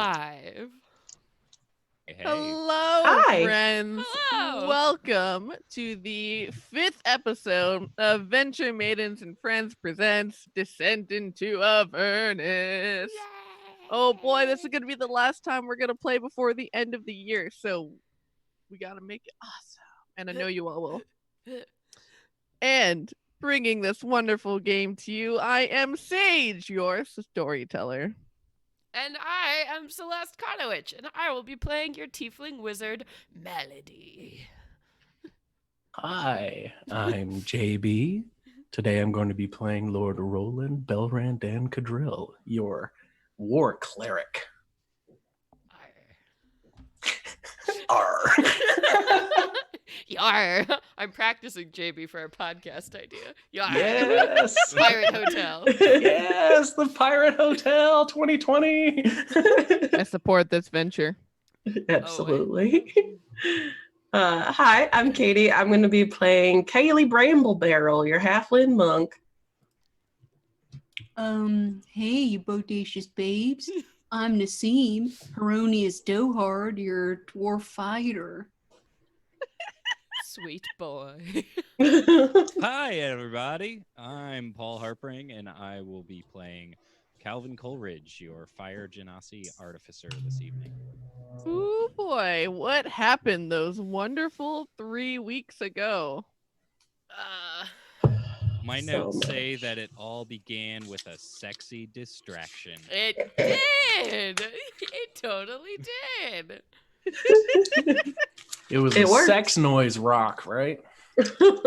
live. Hey. Hello, Hi. friends. Hello. Welcome to the 5th episode of Venture Maidens and Friends presents Descent into Avernus. Oh boy, this is going to be the last time we're going to play before the end of the year, so we got to make it awesome. And I know you all will. And bringing this wonderful game to you, I am Sage, your storyteller. And I am Celeste Konowich, and I will be playing your tiefling wizard, Malady. Hi, I'm JB. Today I'm going to be playing Lord Roland Belrand and Cadrill, your war cleric. Arr. Yar. I'm practicing JB for our podcast idea. Yar. Yes. Pirate Hotel. Yes, the Pirate Hotel 2020. I support this venture. Absolutely. Hi, I'm Katie. I'm going to be playing Kaylee Bramblebarrel, your halfling monk. Hey, you bodacious babes. I'm Naseem, Heronius Dohard, your dwarf fighter. Sweet boy. Hi, everybody. I'm Paul Harpering, and I will be playing Calvin Coleridge, your Fire Genasi artificer this evening. Ooh boy, what happened those wonderful 3 weeks ago? My So notes much. say that it all began with a sexy distraction. It did. It totally did. It was It a worked. sex noise rock, right?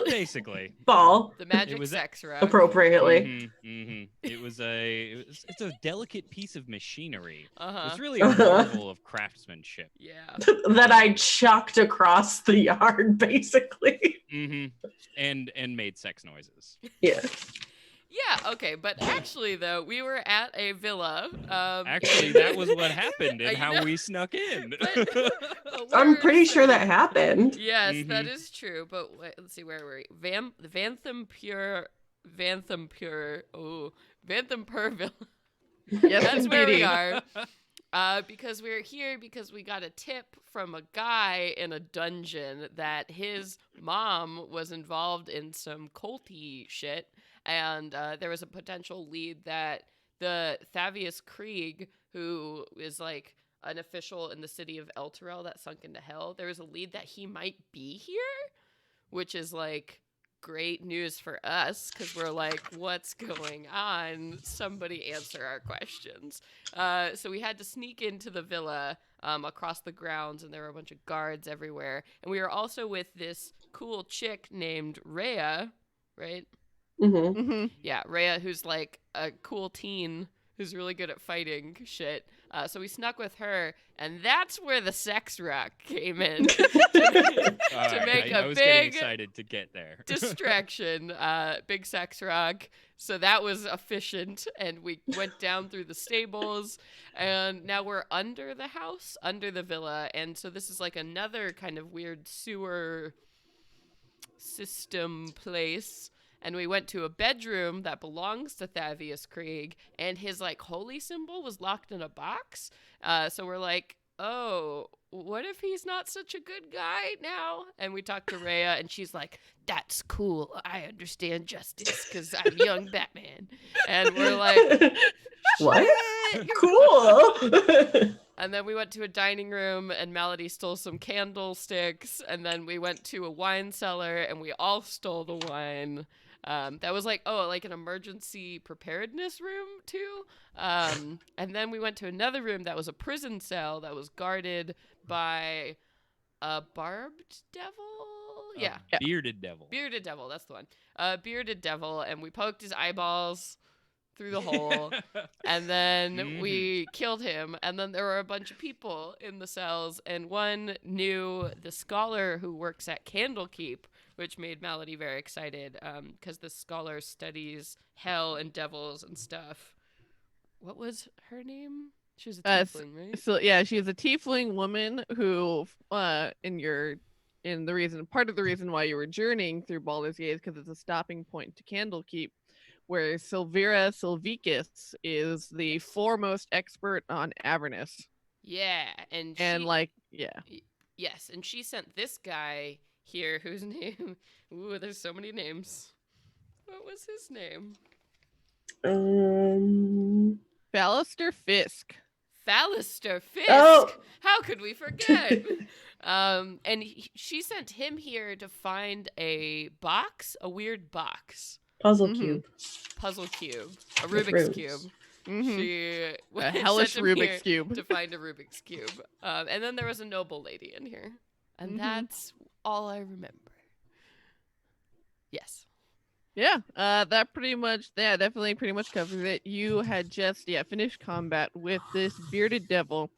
Basically. Ball, The magic was a- sex rock. appropriately. It's a delicate piece of machinery. Uh-huh. It's really a marvel of craftsmanship. Yeah. That I chucked across the yard, basically. And made sex noises. Yeah. Yeah, okay, but actually, though, we were at a villa. Actually, and- that was what happened and I how know. we snuck in. But I'm we're pretty sure that sitting- happened. Yes, that is true. But wait, let's see, where were we? Vanthumper. Oh, Vanthumper villa. Yes, That's where we indeedy. are. Because we're here because we got a tip from a guy in a dungeon that his mom was involved in some culty shit, and there was a potential lead that the Thavius Kreeg, who is like an official in the city of Elturel that sunk into hell, there was a lead that he might be here, which is like great news for us because we're like, what's going on? Somebody answer our questions. So we had to sneak into the villa across the grounds, and there were a bunch of guards everywhere. And we were also with this cool chick named Rhea, right? Mm-hmm. Mhm. Yeah, Rhea, who's like a cool teen who's really good at fighting shit. So we snuck with her, and that's where the sex rock came in to make I a was getting big excited to get there. distraction. Big sex rock. So that was efficient, and we went down through the stables, and now we're under the house, under the villa, and so this is like another kind of weird sewer system place. And we went to a bedroom that belongs to Thavius Kreeg, and his like holy symbol was locked in a box. So we're like, oh, what if he's not such a good guy now? And we talked to Rhea, and she's like, that's cool. I understand justice because I'm young Batman. And we're like, What? "Shit." Cool. And then we went to a dining room, and Malady stole some candlesticks. And then we went to a wine cellar, and we all stole the wine. That was like an emergency preparedness room too. And then we went to another room that was a prison cell that was guarded by a barbed devil. Yeah, Bearded devil. bearded devil. That's the one. Bearded devil, and we poked his eyeballs through the hole, and then we killed him. And then there were a bunch of people in the cells, and one knew the scholar who works at Candlekeep, which made Malady very excited because the scholar studies hell and devils and stuff. What was her name? She was a tiefling, right? So yeah, she's a tiefling woman who, part of the reason why you were journeying through Baldur's Gate is because it's a stopping point to Candlekeep, where Silvira Silvicus is the foremost expert on Avernus. Yeah, and And she, yeah. yes, and she sent this guy here whose name. Ooh, there's so many names. What was his name? Ballister Fisk. Fallister Fisk. Oh. How could we forget? And she sent him here to find a box, a weird box, Puzzle Mhm. cube. puzzle cube, a With Rubik's rooms. cube. Mhm. She A hellish sent him here Rubik's cube. to find a Rubik's cube. And then there was a noble lady in here, and Mhm. that's all I remember. Yes. Yeah, that pretty much, yeah, definitely pretty much covers it. You had just, finished combat with this bearded devil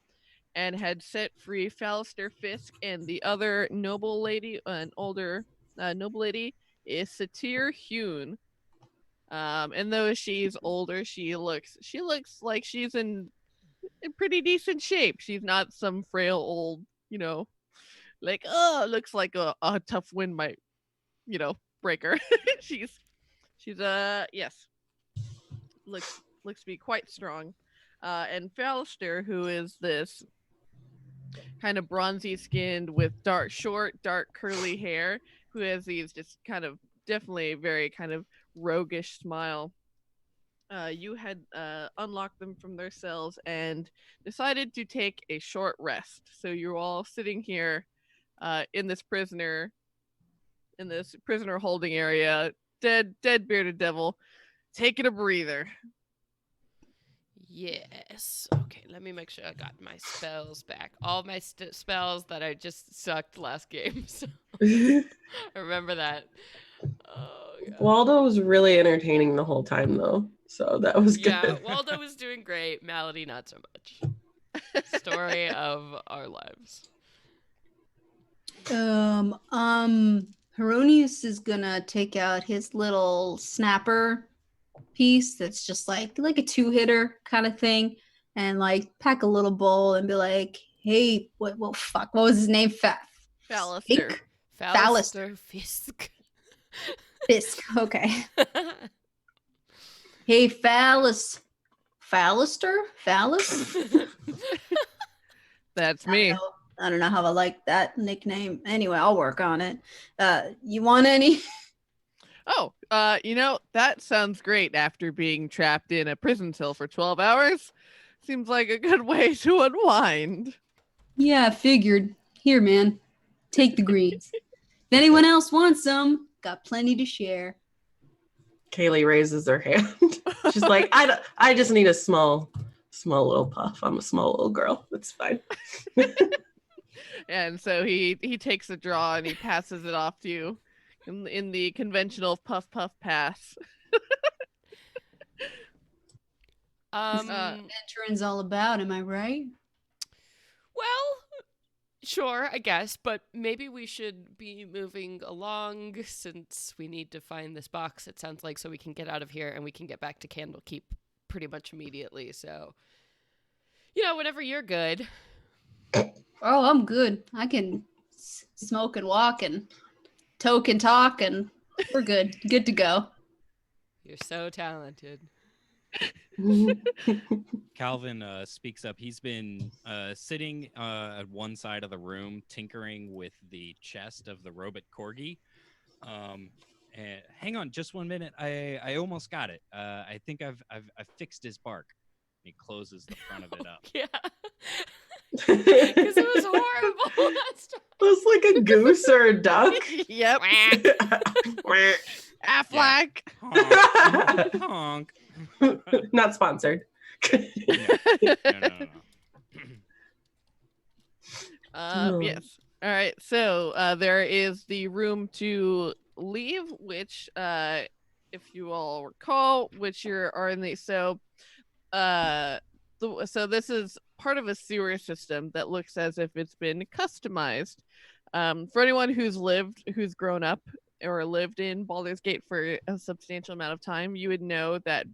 and had set free Fallister Fisk, and the other noble lady, an older noble lady, is Satir Hune. And though she's older, she looks like she's in pretty decent shape. She's not some frail old, like, looks like a tough wind might, break her. she's yes, looks to be quite strong. And Fallister, who is this kind of bronzy skinned with dark curly hair, who has these just kind of definitely very kind of roguish smile. You had unlocked them from their cells and decided to take a short rest. So you're all sitting here in this prisoner holding area, dead bearded devil, taking a breather. Yes. Okay, let me make sure I got my spells back. All my spells that I just sucked last game. So remember that. Oh, God. Waldo was really entertaining the whole time, though. So that was good. Yeah, Waldo was doing great. Malady, not so much. Story of our lives. Heronius is gonna take out his little snapper piece that's just like a two-hitter kind of thing, and like pack a little bowl and be like, "Hey, what was his name? Fallister. Fallister Fisk. Fisk. Okay. Hey, Fallister? Phallus? That's me. I don't know how I like that nickname. Anyway, I'll work on it. You want any? Oh, that sounds great after being trapped in a prison cell for 12 hours. Seems like a good way to unwind. Yeah, I figured. Here, man. Take the greens. If anyone else wants some, got plenty to share. Kaylee raises her hand. She's like, I just need a small little puff. I'm a small little girl. It's fine. And so he takes a draw and he passes it off to you in the conventional puff pass. Veteran's all about, am I right? Well, sure, I guess, but maybe we should be moving along since we need to find this box, it sounds like, so we can get out of here and we can get back to Candlekeep pretty much immediately. So, whenever you're good. Oh, I'm good. I can smoke and walk and toke and talk, and we're good. Good to go. You're so talented. Calvin speaks up. He's been sitting at one side of the room, tinkering with the chest of the robot corgi. And hang on, just 1 minute. I almost got it. I think I've fixed his bark. He closes the front of it up. Yeah. Because it was horrible. It was like a goose or a duck. Yep. Affleck. Honk. Not sponsored. No. Yes. All right. So there is the room to leave, which, if you all recall, which are in the so this is part of a sewer system that looks as if it's been customized. For anyone who's grown up or lived in Baldur's Gate for a substantial amount of time, you would know that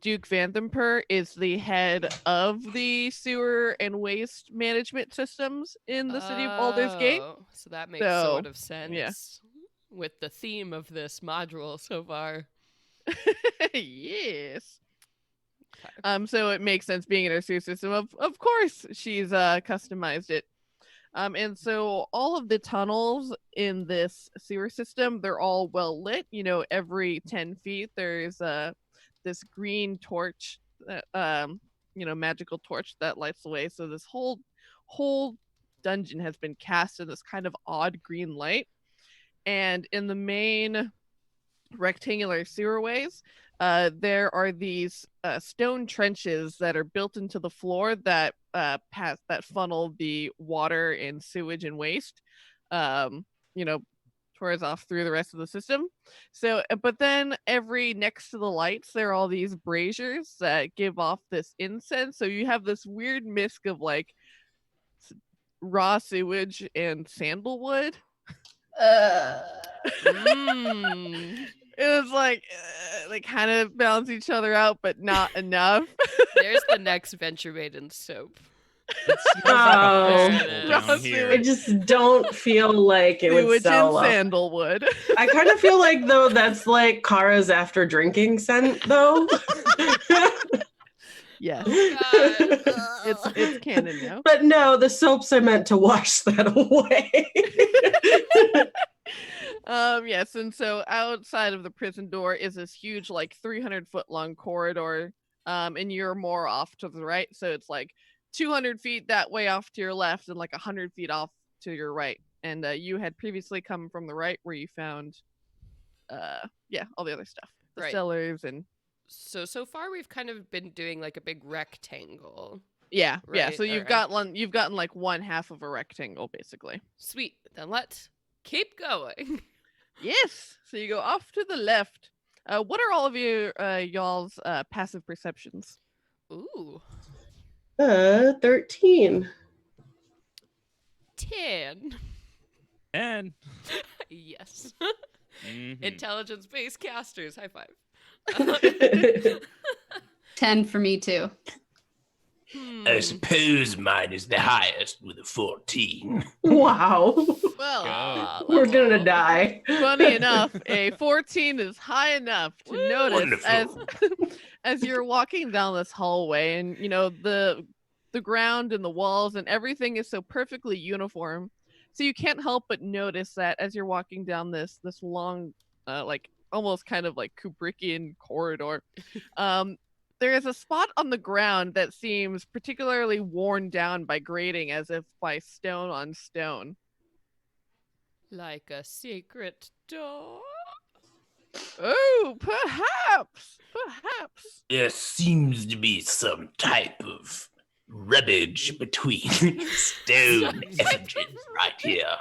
Duke Vanthumper is the head of the sewer and waste management systems in the city of Baldur's Gate. So that makes sort of sense with the theme of this module so far. Yes. So it makes sense being in her sewer system. Of course, she's customized it. And so all of the tunnels in this sewer system, they're all well lit. You know, every 10 feet, there's this green torch, magical torch that lights the way. So this whole dungeon has been cast in this kind of odd green light. And in the main rectangular sewerways, there are these stone trenches that are built into the floor that funnel the water and sewage and waste, towards off through the rest of the system. So, but then next to the lights, there are all these braziers that give off this incense. So you have this weird mix of like raw sewage and sandalwood. It was like they kind of balance each other out, but not enough. There's the next Venture Maidens soap. I just don't feel like it would sell and sandalwood. I kind of feel like though that's like Kara's after drinking scent though. Yes. Oh, it's canon now. But no, the soaps are meant to wash that away. Yes, and so outside of the prison door is this huge, like 300-foot long corridor, and you're more off to the right, so it's like 200 feet that way off to your left and like 100 feet off to your right. And you had previously come from the right where you found, all the other stuff, the cellars and. So far we've kind of been doing like a big rectangle. Yeah. Right, So you've gotten like one half of a rectangle basically. Sweet. Then let's keep going. Yes. So you go off to the left. What are all of y'all's passive perceptions? Ooh. 13. 10. 10. Yes. Mhm. Intelligence-based casters. High five. 10 for me too. I suppose mine is the highest with a 14. Wow. Well, We're gonna die. funny enough, a 14 is high enough to notice Wonderful. as you're walking down this hallway, and the ground and the walls and everything is so perfectly uniform, so you can't help but notice that as you're walking down this long, like almost kind of like Kubrickian corridor, there is a spot on the ground that seems particularly worn down by grading, as if by stone on stone. Like a secret door. Oh, perhaps. There seems to be some type of rubbish between stone effigies right here.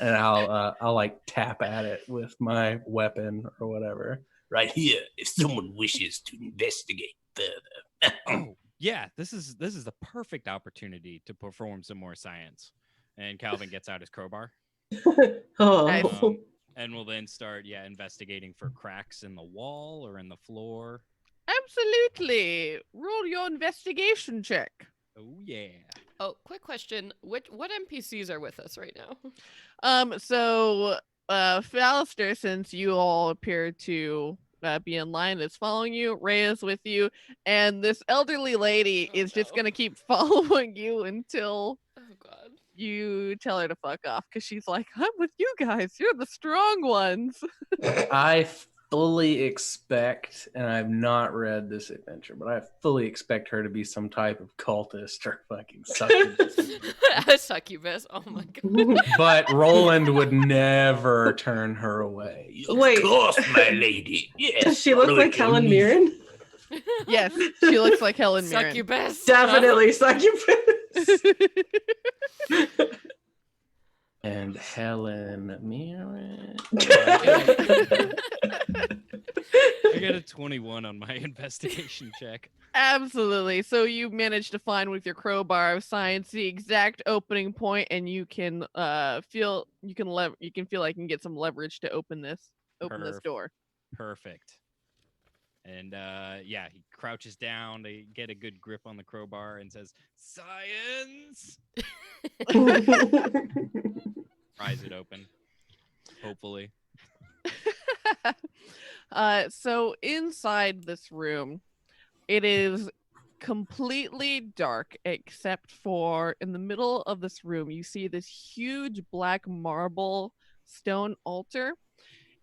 And I'll like tap at it with my weapon or whatever. Right here, if someone wishes to investigate further. Oh, yeah, this is the perfect opportunity to perform some more science. And Calvin gets out his crowbar. Oh. Nice. And will then start, investigating for cracks in the wall or in the floor. Absolutely. Roll your investigation check. Oh, yeah. Oh, quick question. What NPCs are with us right now? So Fallister, since you all appear to be in line, is following you. Ray is with you, and this elderly lady is just gonna keep following you until God. you tell her to fuck off, because she's like, I'm with you guys. You're the strong ones. I fully expect, and I've not read this adventure, but I fully expect her to be some type of cultist or fucking succubus. A succubus. Oh my God. But Roland would never turn her away. Wait. Of course, my lady. Yes. Does she look follow like it, your Helen lead. Mirren? Yes, she looks like Helen Mirren. Succubus. Definitely succubus. And Helen Mirren. I got a 21 on my investigation check. Absolutely. So you managed to find with your crowbar of science the exact opening point, and you can feel like you can get some leverage to open this door. Perfect. And he crouches down to get a good grip on the crowbar and says, "Science!" Pries it open. Hopefully. So inside this room, It is completely dark except for in the middle of this room you see this huge black marble stone altar,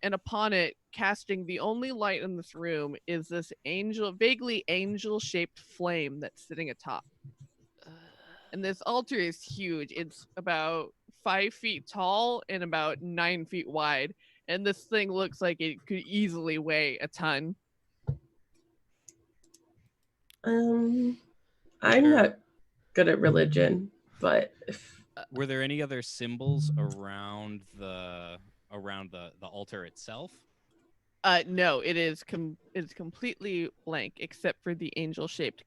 and upon it, casting the only light in this room, is this vaguely angel-shaped flame that's sitting atop. And this altar is huge. It's about 5 feet tall and about 9 feet wide. And this thing looks like it could easily weigh a ton. I'm Sure. not good at religion, but if Were there any other symbols around the altar itself? No, it's completely blank except for the angel-shaped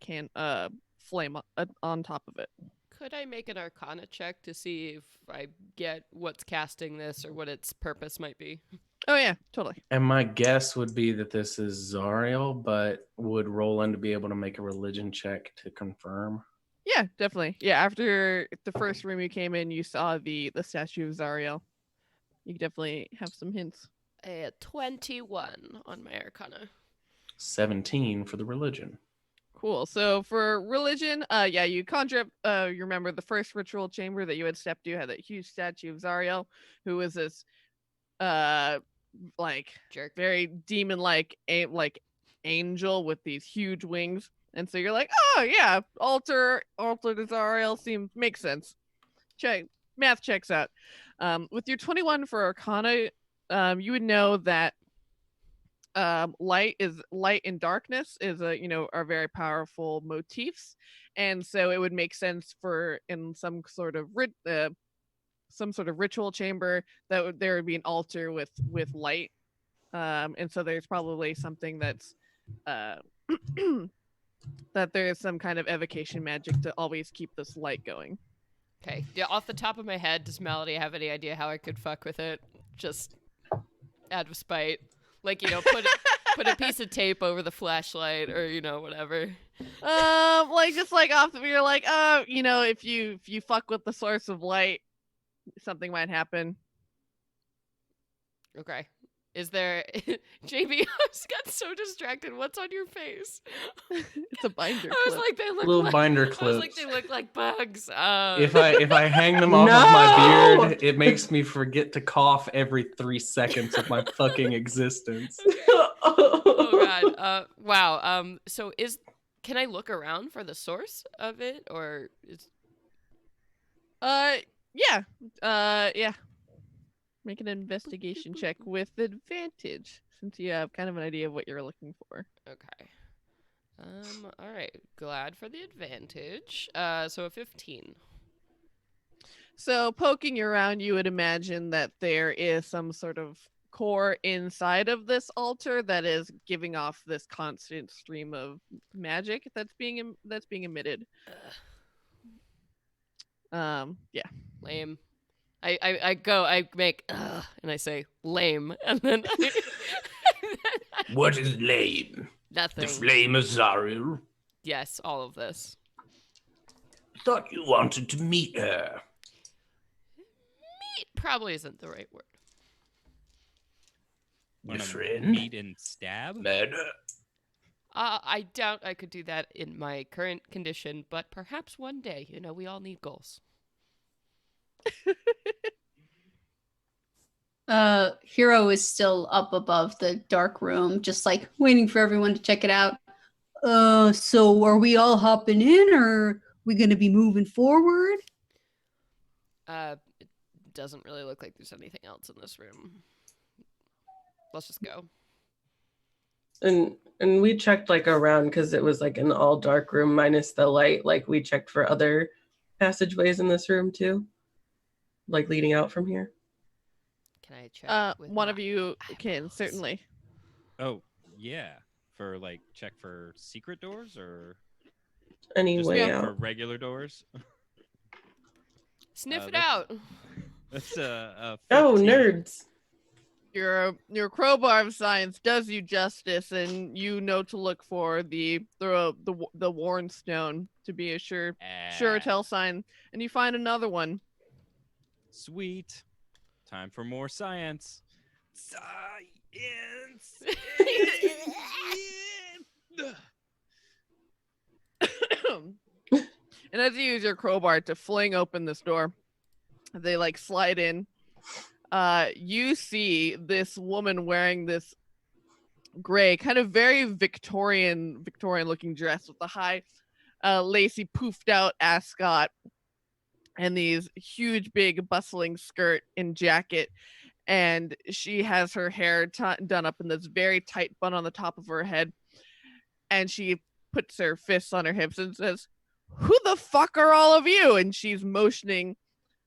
flame on top of it. Could I make an Arcana check to see if I get what's casting this or what its purpose might be? Oh yeah, totally. And my guess would be that this is Zariel, but would Roland be able to make a religion check to confirm? Yeah, definitely. Yeah, after the first room you came in, you saw the statue of Zariel. You definitely have some hints. A 21 on my Arcana. 17 for the religion. Cool. So for religion, you conjure up, you remember the first ritual chamber that you had stepped to had that huge statue of Zariel, who was this, Jerk. very demon-like, angel with these huge wings. And so you're like, oh yeah, altar to Zariel makes sense. Math checks out. With your 21 for Arcana, you would know that light and darkness are very powerful motifs, and so it would make sense for in some sort of ritual chamber that there would be an altar with light, and so there's probably something that's that there is some kind of evocation magic to always keep this light going. Okay. Yeah, off the top of my head, does Malady have any idea how I could fuck with it? Just out of spite. Like, put a piece of tape over the flashlight or, whatever. You're like, if you fuck with the source of light, something might happen. Okay. Is there... JB, I just got so distracted. What's on your face? It's a binder I was clip. like, they look Little like... binder I was clips. like, they look like bugs. If I hang them off of my beard, it makes me forget to cough every 3 seconds of my fucking existence. Oh god. Wow. So can I look around for the source of it, or is... Yeah. Make an investigation check with advantage, since you have kind of an idea of what you're looking for. Okay. All right. Glad for the advantage. So a 15. So poking around, you would imagine that there is some sort of core inside of this altar that is giving off this constant stream of magic that's being emitted. Yeah. Lame. I make and I say lame, and then What is lame? nothing. The flame of Zariel? Yes, all of this. Thought you wanted to meet her. Meat probably isn't the right word. Your Wanna friend? Meet and stab? Murder? I doubt I could do that in my current condition, but perhaps one day. We all need goals. Hero is still up above the dark room, just like waiting for everyone to check it out. So are we all hopping in, or are we gonna be moving forward? It doesn't really look like there's anything else in this room. Let's just go. And we checked around because it was an all dark room minus the light. We checked for other passageways in this room too, leading out from here. Can I check? With One my of you can eyeballs? certainly. Oh, yeah. For check for secret doors or just Anyway, for regular doors? Sniff it that's- out. That's a oh 15. nerds. Your crowbar of science does you justice, and you know to look for the worn stone to be a sure tell sign, and you find another one. Sweet. Time for more science. Science. And as you use your crowbar to fling open this door, they like slide in. You see this woman wearing this gray, kind of very Victorian looking dress with the high, lacy, poofed out ascot and these huge, big, bustling skirt and jacket. And she has her hair done up in this very tight bun on the top of her head. And she puts her fists on her hips and says, "Who the fuck are all of you?" And she's motioning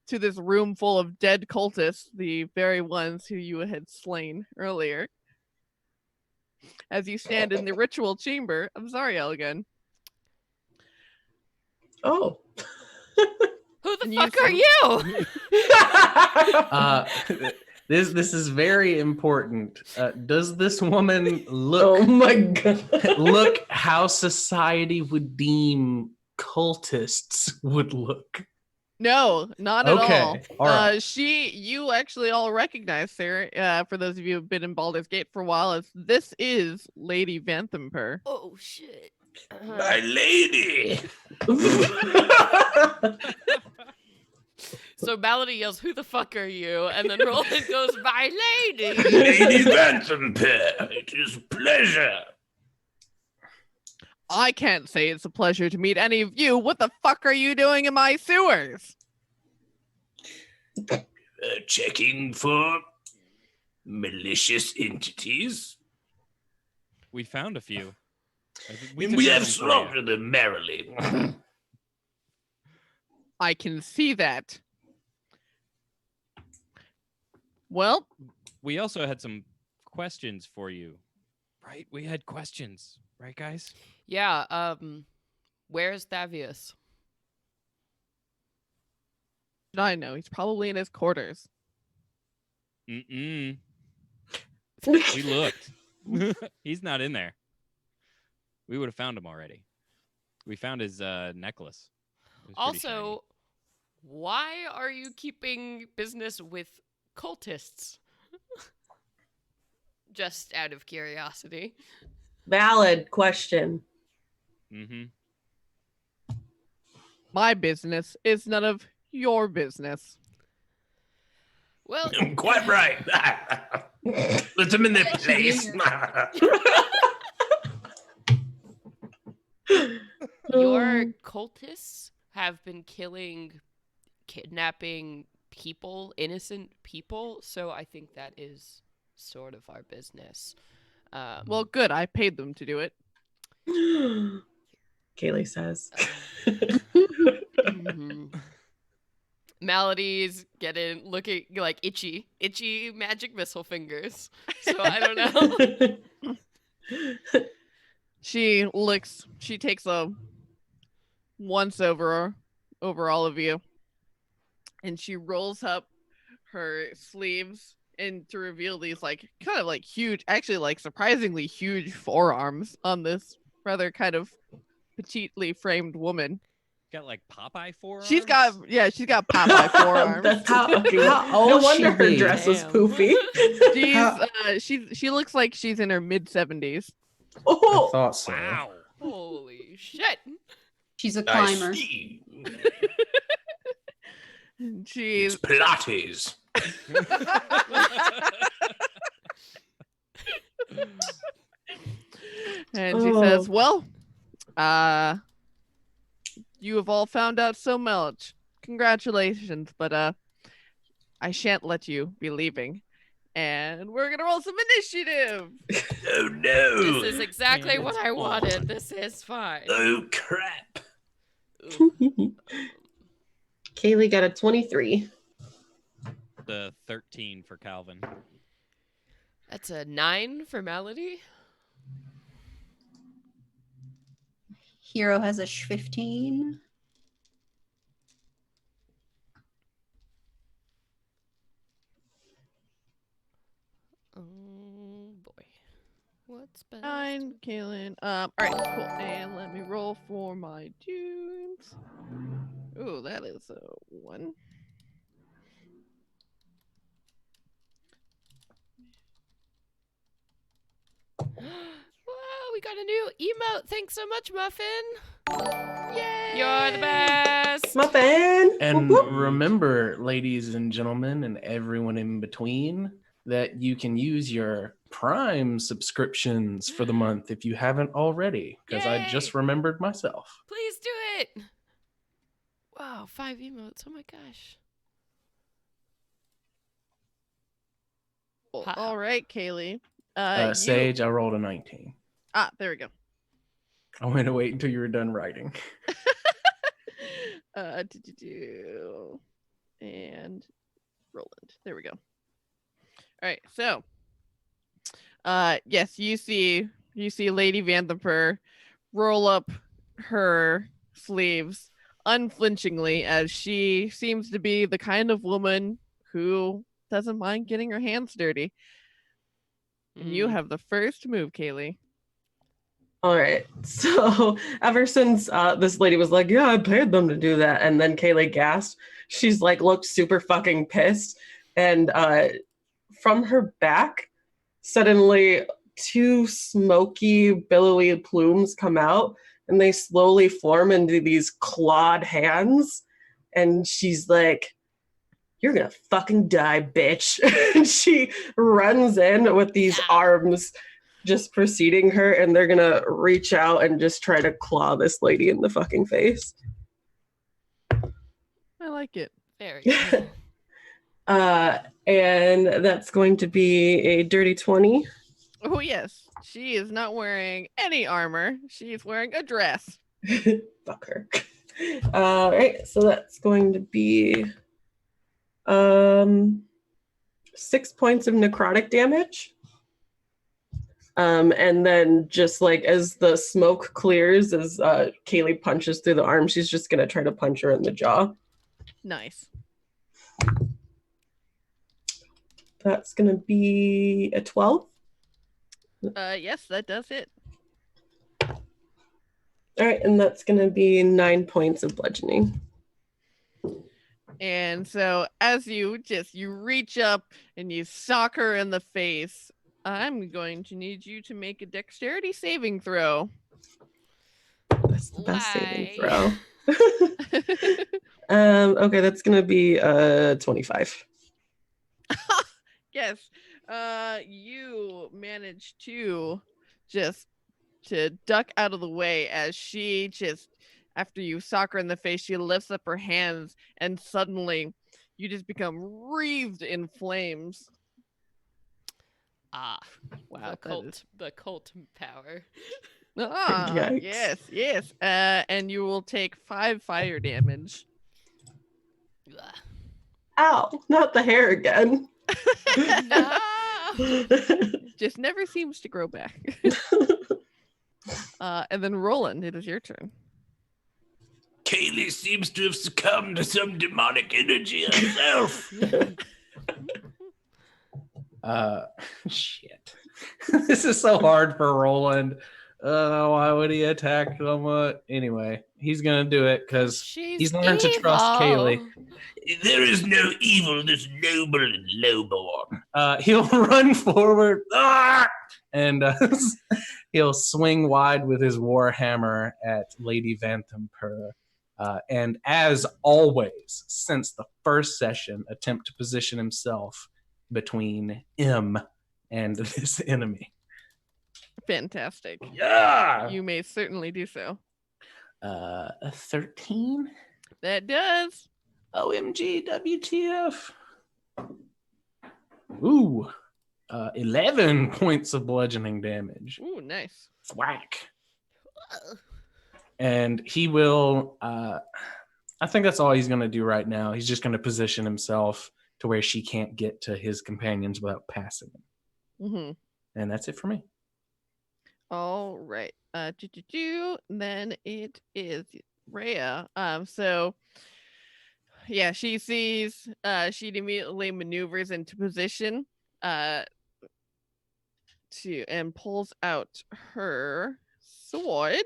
to this room full of dead cultists, the very ones who you had slain earlier, as you stand in the ritual chamber of Zariel again. Oh. Who the And fuck are you? This is very important. Does this woman Oh look my god. look how society would deem cultists would look? No, not at Okay, all. all right. You actually all recognize her. For those of you who've been in Baldur's Gate for a while, this is Lady Vanthampur. Oh shit. My lady. So Malady yells, "Who the fuck are you?" And then Roland goes, "My lady." Lady Vanthampur, it is a pleasure. I can't say it's a pleasure to meet any of you. What the fuck are you doing in my sewers? Checking for malicious entities. We found a few. I think We took care have of them for you. slaughtered them merrily. I can see that. Well, We also had some questions for you. Right? We had questions. Right, guys? Yeah, where's Thavius? should I know? He's probably in his quarters. Mm-mm. We looked. He's not in there. We would have found him already. We found his necklace. It was pretty Also, why are you keeping business with cultists? Just out of curiosity. Valid question. shiny. Mm-hmm. My business is none of your business. Well, Quite right. Put them in their place. your cultists have been kidnapping people, innocent people, so I think that is sort of our business. Well, good. I paid them to do it. Kaylee says. mhm. Malady's looking like itchy magic missile fingers. So I don't know. She takes a once over all of you, and she rolls up her sleeves and to reveal these like kind of like huge, actually like surprisingly huge forearms on this rather kind of petitely framed woman. Got like Popeye forearms? She's got Popeye forearms. That's How fucking- old no she wonder her be? dress was Damn. poofy. She looks like she's in her mid-70s. I Oh, thought so. Wow. Holy shit. She's a I climber. see. She's It's Pilates. and she Oh. says, "Well, you have all found out so much. Congratulations, but I shan't let you be leaving. And we're gonna roll some initiative." Oh no. This is exactly what I wanted. This is fine. Oh crap. Kaylee got a 23. The 13 for Calvin. That's a 9 for Malady. Hero has a 15. Oh boy. What's best? 9, Kaylin. All right, cool. And let me roll for my dudes. Ooh, that is a 1. Wow, we got a new emote. Thanks so much, Muffin. You're the best. Muffin. And Whoop, whoop. remember, ladies and gentlemen, and everyone in between, that you can use your Prime subscriptions for the month if you haven't already, because I just Yay. remembered myself. Please do it. Wow, 5 emotes. Oh my gosh. Wow. All right, Kaylee. Sage, I rolled a 19. There we go. I'm going to wait until you were done writing. And Roland. There we go. All right, so yes, you see Lady Vanthampur roll up her sleeves unflinchingly, as she seems to be the kind of woman who doesn't mind getting her hands dirty. And you have the first move, Kaylee. All right. So ever since this lady was like, yeah, I paid them to do that. And then Kaylee gasped. She's like, looked super fucking pissed. And from her back, suddenly 2 smoky, billowy plumes come out. And they slowly form into these clawed hands. And she's like, you're gonna fucking die, bitch. And she runs in with these arms just preceding her, and they're gonna reach out and just try to claw this lady in the fucking face. I like it. Very cool. And that's going to be a dirty 20. Oh yes, she is not wearing any armor. She's wearing a dress. Fuck her. All right, so that's going to be 6 points of necrotic damage. And then just like as the smoke clears, as Kaylee punches through the arm, she's just gonna try to punch her in the jaw. Nice. That's gonna be a 12. Yes, that does it. All right, and that's gonna be 9 points of bludgeoning. And so as you reach up and you sock her in the face, I'm going to need you to make a dexterity saving throw. That's the best saving Why? throw. Okay, that's gonna be 25. Yes. You managed to duck out of the way as she after you sock her in the face, she lifts up her hands and suddenly you just become wreathed in flames. Wow, the cult power. Yikes. Yes. And you will take 5 fire damage. Ow, not the hair again. No. Just never seems to grow back. And then Roland, it is your turn. Kaylee seems to have succumbed to some demonic energy herself. Shit. This is so hard for Roland. Why would he attack someone? Anyway, he's gonna do it because he's learned to trust Kaylee. There is no evil this noble and lowborn. He'll run forward and he'll swing wide with his war hammer at Lady Vanthumper. And as always, since the first session, attempt to position himself between him and this enemy. Fantastic. Yeah! You may certainly do so. A 13? That does. OMG, WTF. Ooh. 11 points of bludgeoning damage. Ooh, nice. Whack. And he will, I think that's all he's going to do right now. He's just going to position himself to where she can't get to his companions without passing them. Mm-hmm. And that's it for me. All right. Then it is Rhea. So yeah, she sees, she immediately maneuvers into position, and pulls out her sword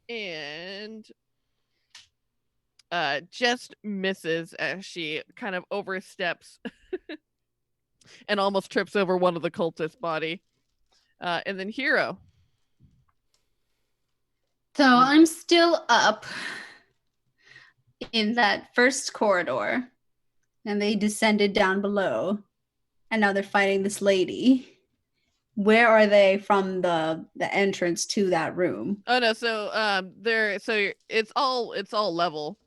and just misses as she kind of oversteps and almost trips over one of the cultist's body. And then Hero. So I'm still up in that first corridor, and they descended down below, and now they're fighting this lady. Where are they from the entrance to that room? Oh no, it's all level.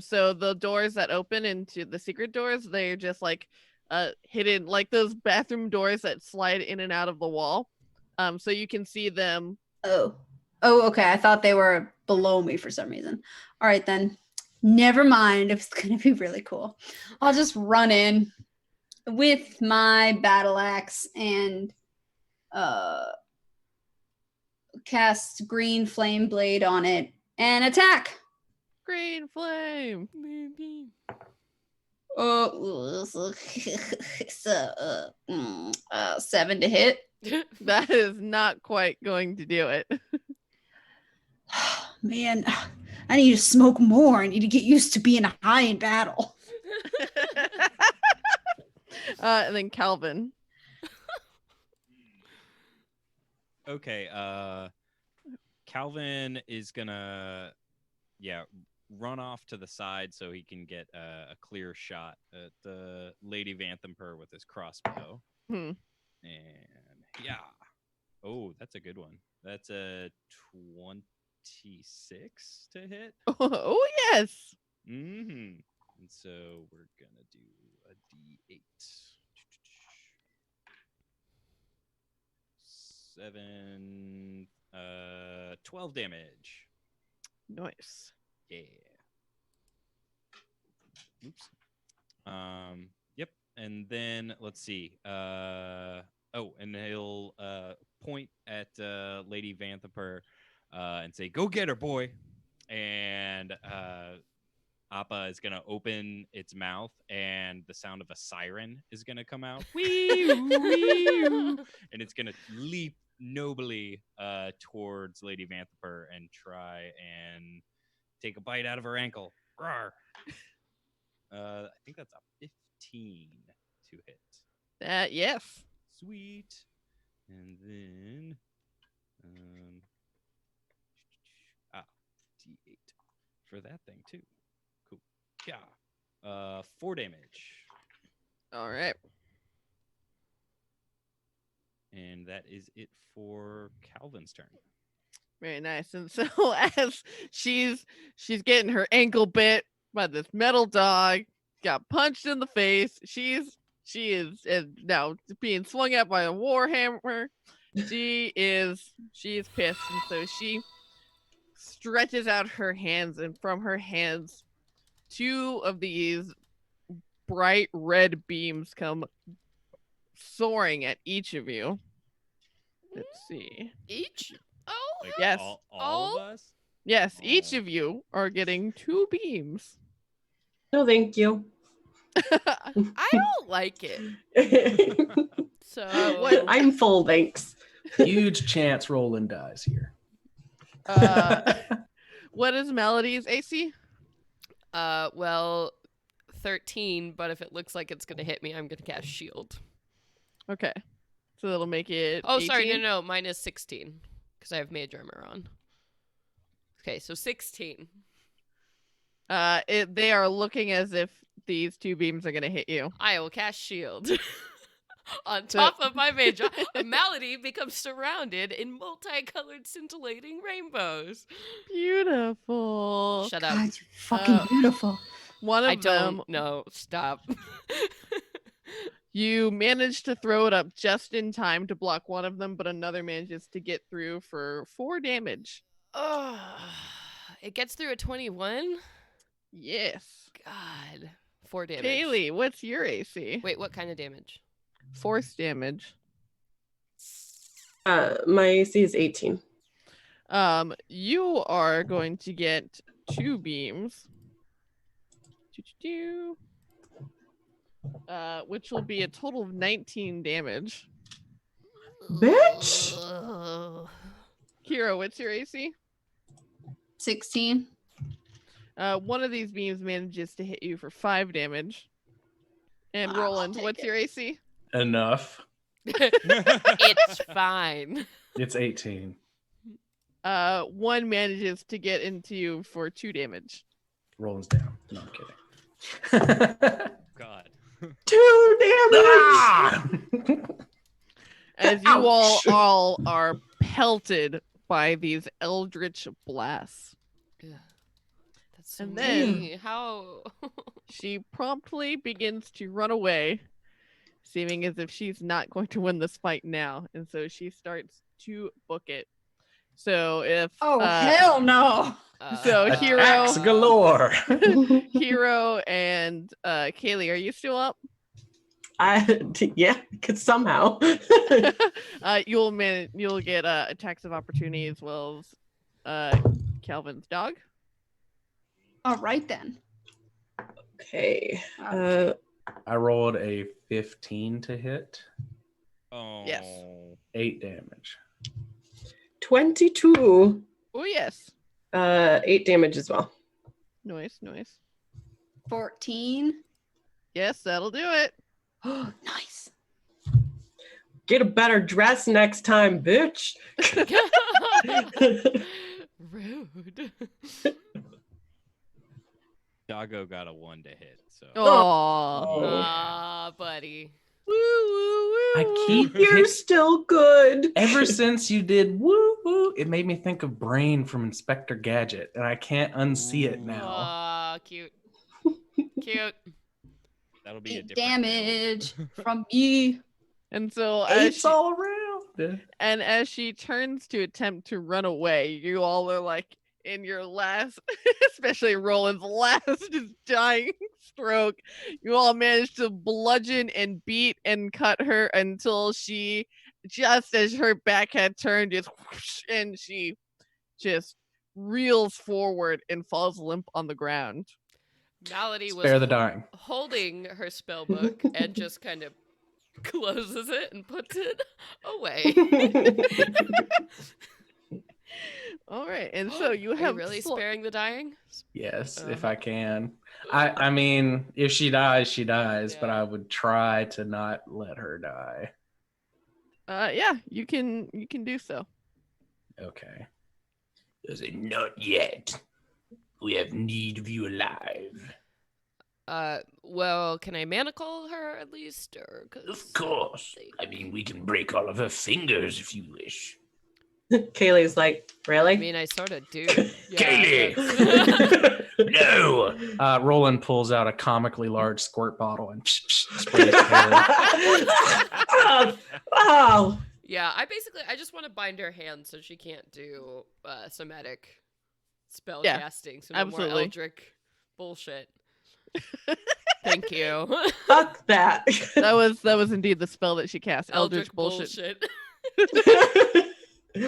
So the doors that open into the secret doors, they're just like hidden, like those bathroom doors that slide in and out of the wall. So you can see them. Oh, okay. I thought they were below me for some reason. All right, then. Never mind. It's gonna be really cool. I'll just run in with my battle axe and cast green flame blade on it and attack. Green flame. So, 7 to hit. That is not quite going to do it. Man, I need to smoke more. I need to get used to being high in battle. And then Calvin. Okay, Calvin is gonna, run off to the side so he can get a clear shot at the Lady Vanthampur with his crossbow. Hmm. And oh, that's a good one. That's a 26 to hit. Oh yes. Mm-hmm. And so we're gonna do a D8. 7, 12 damage. Nice. Yeah. Oops. Yep. And then let's see. And he'll point at Lady Vanthampur and say, "Go get her, boy." And Appa is gonna open its mouth, and the sound of a siren is gonna come out. Wee, wee, and it's gonna leap nobly towards Lady Vanthampur and try and take a bite out of her ankle. Rawr. I think that's a 15 to hit. Yes. Sweet. And then D8 for that thing too. Cool. Yeah. 4 damage. All right. And that is it for Calvin's turn. Very nice. And so as she's getting her ankle bit by this metal dog, got punched in the face. She is now being swung at by a warhammer. She is pissed, and so she stretches out her hands, and from her hands, 2 of these bright red beams come soaring at each of you. Let's see. Each? Oh, Like Yes. all of us? Yes, each Oh. of you are getting 2 beams. No, thank you. I don't like it. So I'm full, thanks. Huge chance rolling dice here. What is Malady's AC? well, 13, but if it looks like it's gonna hit me, I'm gonna cast shield. Okay. So that'll make it Oh, sorry, 18? no, mine is 16 because I have mage armor on. Okay, so 16. They are looking as if these 2 beams are gonna hit you. I will cast shield. On top of my mage, Malady becomes surrounded in multicolored scintillating rainbows. Beautiful. Shut up. God, you're fucking beautiful. One of I them, don't know. Stop. you managed to throw it up just in time to block one of them, but another manages to get through for 4 damage. Oh, it gets through a 21? Yes. God. 4 damage. Kaylee, what's your AC? Wait, what kind of damage? Force damage. My AC is 18. You are going to get 2 beams. Which will be a total of 19 damage. Bitch! Ugh. Kira, what's your AC? 16. One of these beams manages to hit you for 5 damage. And I'll Roland, take what's it. your AC? Enough. It's fine. It's 18. One manages to get into you for 2 damage. Rolling's down. No, I'm kidding. God. 2 damage. Ah! As you Ouch. all are pelted by these eldritch blasts. Ugh. That's so And then- many. How? She promptly begins to run away, seeming as if she's not going to win this fight now. And so she starts to book it. So if Oh, hell no. So Hero- Attacks galore. Hero and Kaylee, are you still up? Yeah, because somehow. You'll get attacks of opportunity as well as Calvin's dog. All right then. Okay. I rolled a 15 to hit. Oh. Yes. 8 damage. 22. Oh yes. 8 damage as well. Noise. 14. Yes, that'll do it. Oh, nice. Get a better dress next time, bitch. Rude. Doggo got a 1 to hit. So. Oh. Ah, buddy. Woo woo woo. I keep You're still good. Ever since you did woo woo, it made me think of Brain from Inspector Gadget, and I can't unsee it now. Ah, cute. Cute. That'll be a 8 different damage from me. And so as It's she, all around. and as she turns to attempt to run away, you all are like in your last, especially Roland's last just dying stroke. You all manage to bludgeon and beat and cut her until she, just as her back had turned, just whoosh, and she just reels forward and falls limp on the ground. Malady was Spare the dying. holding her spell book and just kind of closes it and puts it away. All right, and so you Are have really sl- sparing the dying? Yes, if Uh-huh. I can. I mean, if she dies, she dies, but Yeah. I would try to not let her die. yeah, you can do so. Okay. Does it not yet? We have need of you alive. Well, can I manacle her at least? Or 'cause Of course. I mean, we can break all of her fingers if you wish. Kaylee's like, really? I mean, I sort of do. Kaylee! that's- No! Roland pulls out a comically large squirt bottle and sprays Kaylee. Oh, Yeah, I just want to bind her hand so she can't do somatic spell Yeah, casting. So no absolutely. more Eldritch bullshit. Thank you. fuck that. That was indeed the spell that she cast. Eldritch bullshit.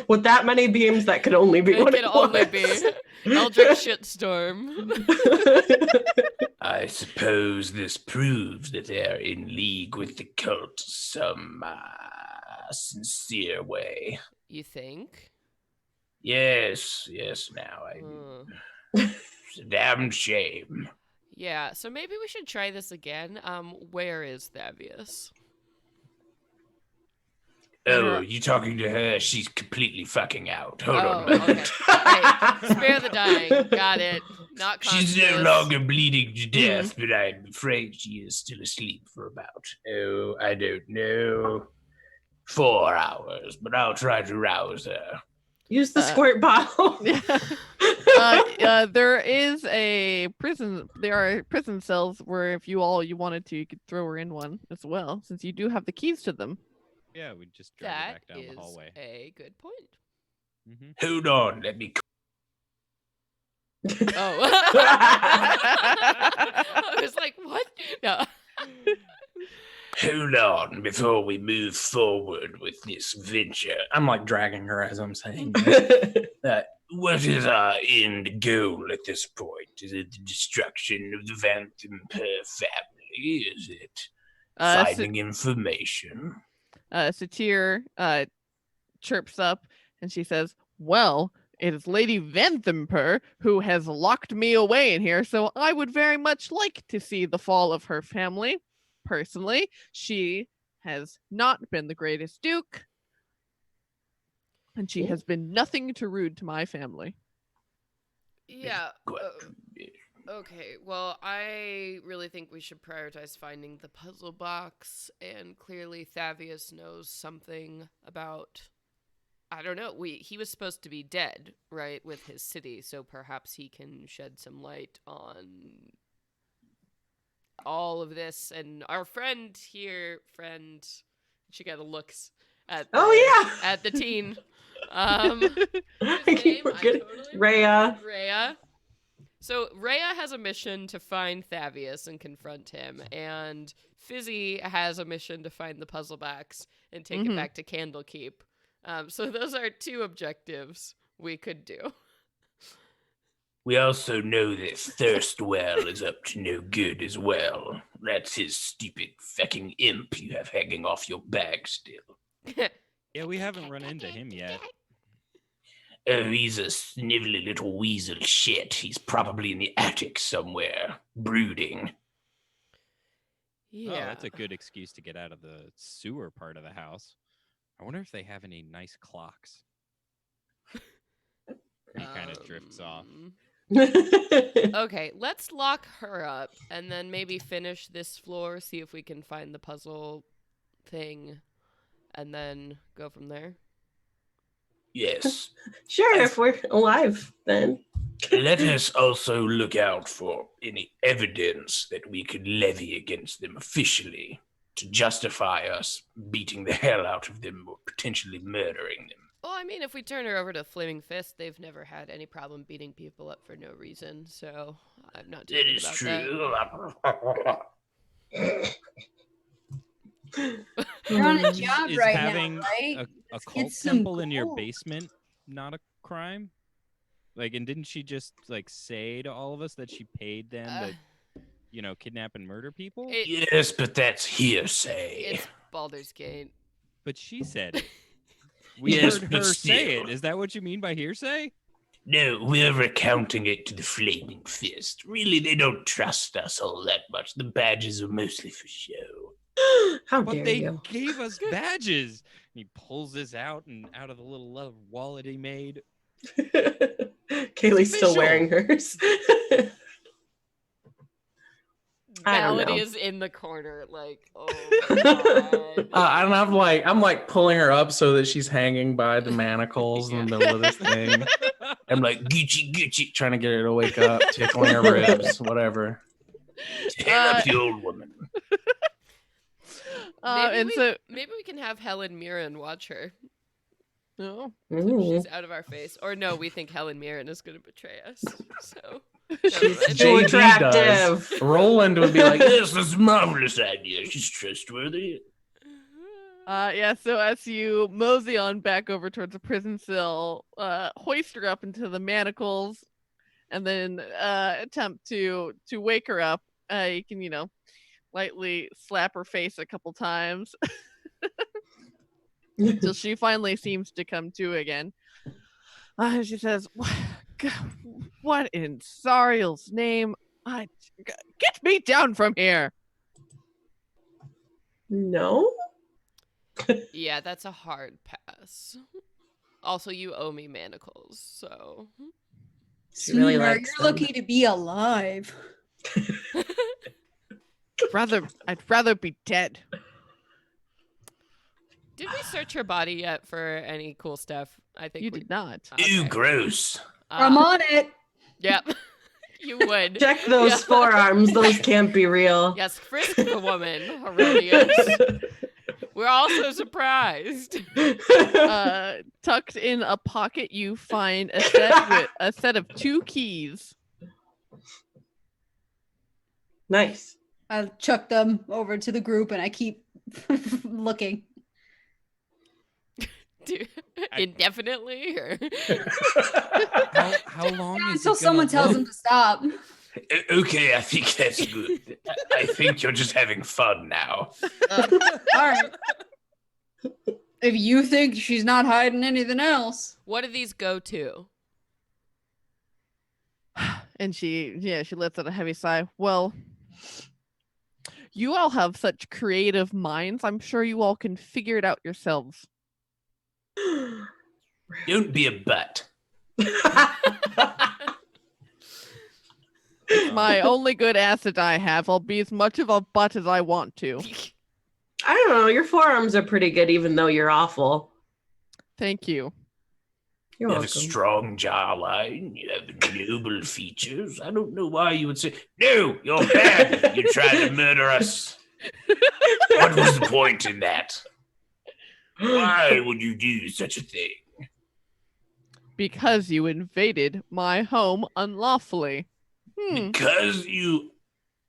With that many beams, that could only be It what can it only was. be Eldritch shitstorm. I suppose this proves that they are in league with the cult some sincere way. You think? Yes, now it's a damn shame. Yeah, so maybe we should try this again. Where is Thavius? Oh, you talking to her? She's completely fucking out. Hold on a Oh, moment. okay. Right. Spare the dying. Got it. Not conscious. She's no longer bleeding to death, but I'm afraid she is still asleep for about, I don't know, 4 hours, but I'll try to rouse her. Use the squirt bottle. There is a prison. There are prison cells where if you wanted to, you could throw her in one as well, since you do have the keys to them. Yeah, we just drag her That back down is the hallway. a good point. Mm-hmm. Hold on, let me. Oh. I was like, what? No. Hold on before we move forward with this venture. I'm like dragging her as I'm saying this. What is our end goal at this point? Is it the destruction of the Vanthumper family? Is it finding information? Satir chirps up and she says, "Well, it is Lady Vanthampur who has locked me away in here, so I would very much like to see the fall of her family. Personally, she has not been the greatest duke, And she has been nothing too rude to my family. Yeah. Quite Okay, well, I really think we should prioritize finding the puzzle box, and clearly Thavius knows something about, I don't know, he was supposed to be dead, right, with his city, so perhaps he can shed some light on all of this, and our friend here, she kind of looks at at the teen. His name, Rhea. Rhea. So Rhea has a mission to find Thavius and confront him, and Fizzy has a mission to find the puzzle box and take it back to Candlekeep. So those are 2 objectives we could do. We also know that Thirstwell is up to no good as well. That's his stupid fucking imp you have hanging off your back still. Yeah, we haven't run into him yet. Oh, he's a snivelly little weasel shit. He's probably in the attic somewhere, brooding. Yeah. Oh, that's a good excuse to get out of the sewer part of the house. I wonder if they have any nice clocks. He kind of drifts off. Okay, let's lock her up and then maybe finish this floor, see if we can find the puzzle thing, and then go from there. Yes. Sure, if we're alive, then. Let us also look out for any evidence that we could levy against them officially to justify us beating the hell out of them or potentially murdering them. Well, I mean, if we turn her over to Flaming Fist, they've never had any problem beating people up for no reason, so I'm not too That worried is about true. You're on a job Is right having now, right? a cult some temple in your gold. basement not a crime? Like, and didn't she just like say to all of us that she paid them to, kidnap and murder people? Yes, but that's hearsay. It's Baldur's Gate. But she said it. We Yes, heard but her say still. it. Is that what you mean by hearsay? No, we're recounting it to the Flaming Fist. Really, they don't trust us all that much. The badges are mostly for show. How But dare they you? gave us badges. And he pulls this out out of the little leather wallet he made. Kaylee's still official. wearing hers. I don't Malady know. is in the corner, like, oh my god. I'm like pulling her up so that she's hanging by the manacles in the middle of this thing. I'm like Gucci Gucci trying to get her to wake up, tickling her ribs, whatever. Tear up the old woman. Maybe we can have Helen Mirren watch her. No. So Ooh. she's out of our face. Or no, we think Helen Mirren is going to betray us. So She's never mind. too JD attractive. does. Roland would be like, Yes, that's a marvelous idea. She's trustworthy. So as you mosey on back over towards the prison cell, hoist her up into the manacles, and then attempt to wake her up. You can, lightly slap her face a couple times until she finally seems to come to again. She says, "What in Sariel's name? Get me down from here!" No? Yeah, that's a hard pass. Also, you owe me manacles, so. She really Sweetheart, likes you're them. lucky to be alive. I'd rather be dead. Did we search her body yet for any cool stuff? I think You we did not. Ew, Okay. gross. I'm on it. Yep. You would. Check those Yeah. forearms. Those can't be real. Yes, frisk the woman, Aurelius. We're also surprised. Tucked in a pocket, you find a set of 2 keys. Nice. I chuck them over to the group and I keep looking. Indefinitely? Or? How long is Until it someone gonna tells look? them to stop. Okay, I think that's good. I think you're just having fun now. All right. If you think she's not hiding anything else. What do these go to? And she lets out a heavy sigh. Well, you all have such creative minds. I'm sure you all can figure it out yourselves. Don't be a butt. My only good asset I have. I'll be as much of a butt as I want to. I don't know. Your forearms are pretty good, even though you're awful. Thank you. You're You have a welcome. strong jawline. You have noble features. I don't know why you would say, no, you're bad. You tried to murder us. What was the point in that? Why would you do such a thing? Because you invaded my home unlawfully. Because you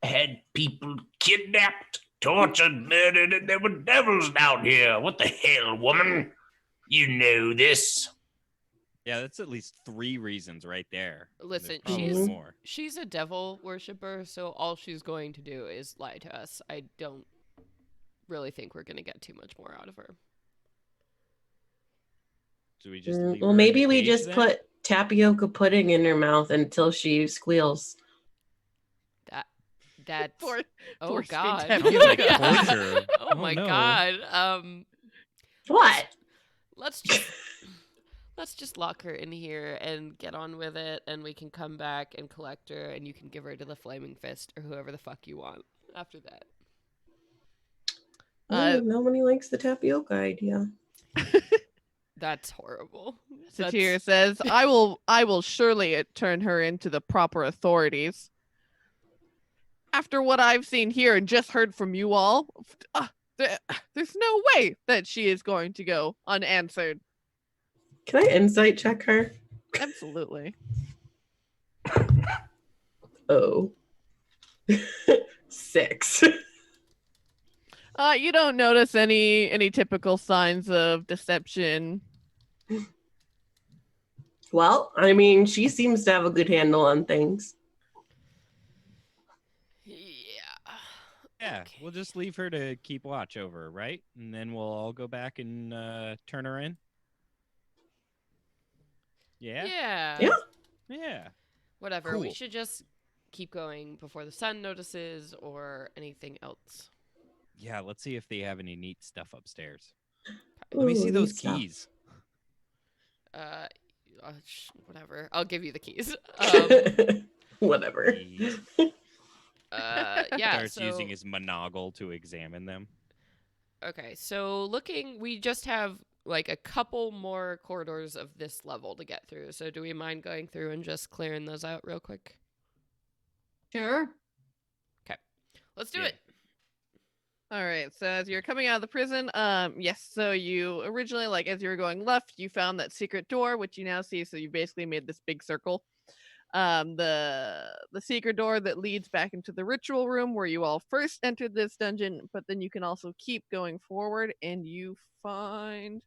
had people kidnapped, tortured, murdered, and there were devils down here. What the hell, woman? You know this. Yeah, that's at least 3 reasons right there. And there's Listen, probably more. she's a devil worshiper, so all she's going to do is lie to us. I don't really think we're going to get too much more out of her. Do we just leave her Well, in maybe the we cage just then? put tapioca pudding in her mouth until she squeals. That's Poor oh sweet god. Tapioca. Sounds like torture. Oh Oh, my no. god. What? Let's just lock her in here and get on with it, and we can come back and collect her, and you can give her to the Flaming Fist or whoever the fuck you want after that. Nobody likes the tapioca idea. That's horrible. Satir says, I will surely turn her into the proper authorities. After what I've seen here and just heard from you all, there's no way that she is going to go unanswered. Can I insight check her? Absolutely. Oh. 6. You don't notice any typical signs of deception. Well, I mean, she seems to have a good handle on things. Yeah, Okay. we'll just leave her to keep watch over, her, right? And then we'll all go back and turn her in. Yeah? Yeah. Yeah. Yeah. Whatever. We Cool. should just keep going before the sun notices or anything else. Yeah, let's see if they have any neat stuff upstairs. Let me Ooh, see those neat stuff. keys. Whatever. I'll give you the keys. Whatever. Keys. Yeah. Starts So, using his monocle to examine them. okay. So we just have like a couple more corridors of this level to get through. So do we mind going through and just clearing those out real quick? Sure. Let's do Yeah. it. All right, so as you're coming out of the prison, yes, so you originally, like, as you were going left, you found that secret door, which you now see, so you basically made this big circle. The secret door that leads back into the ritual room where you all first entered this dungeon, but then you can also keep going forward and you find,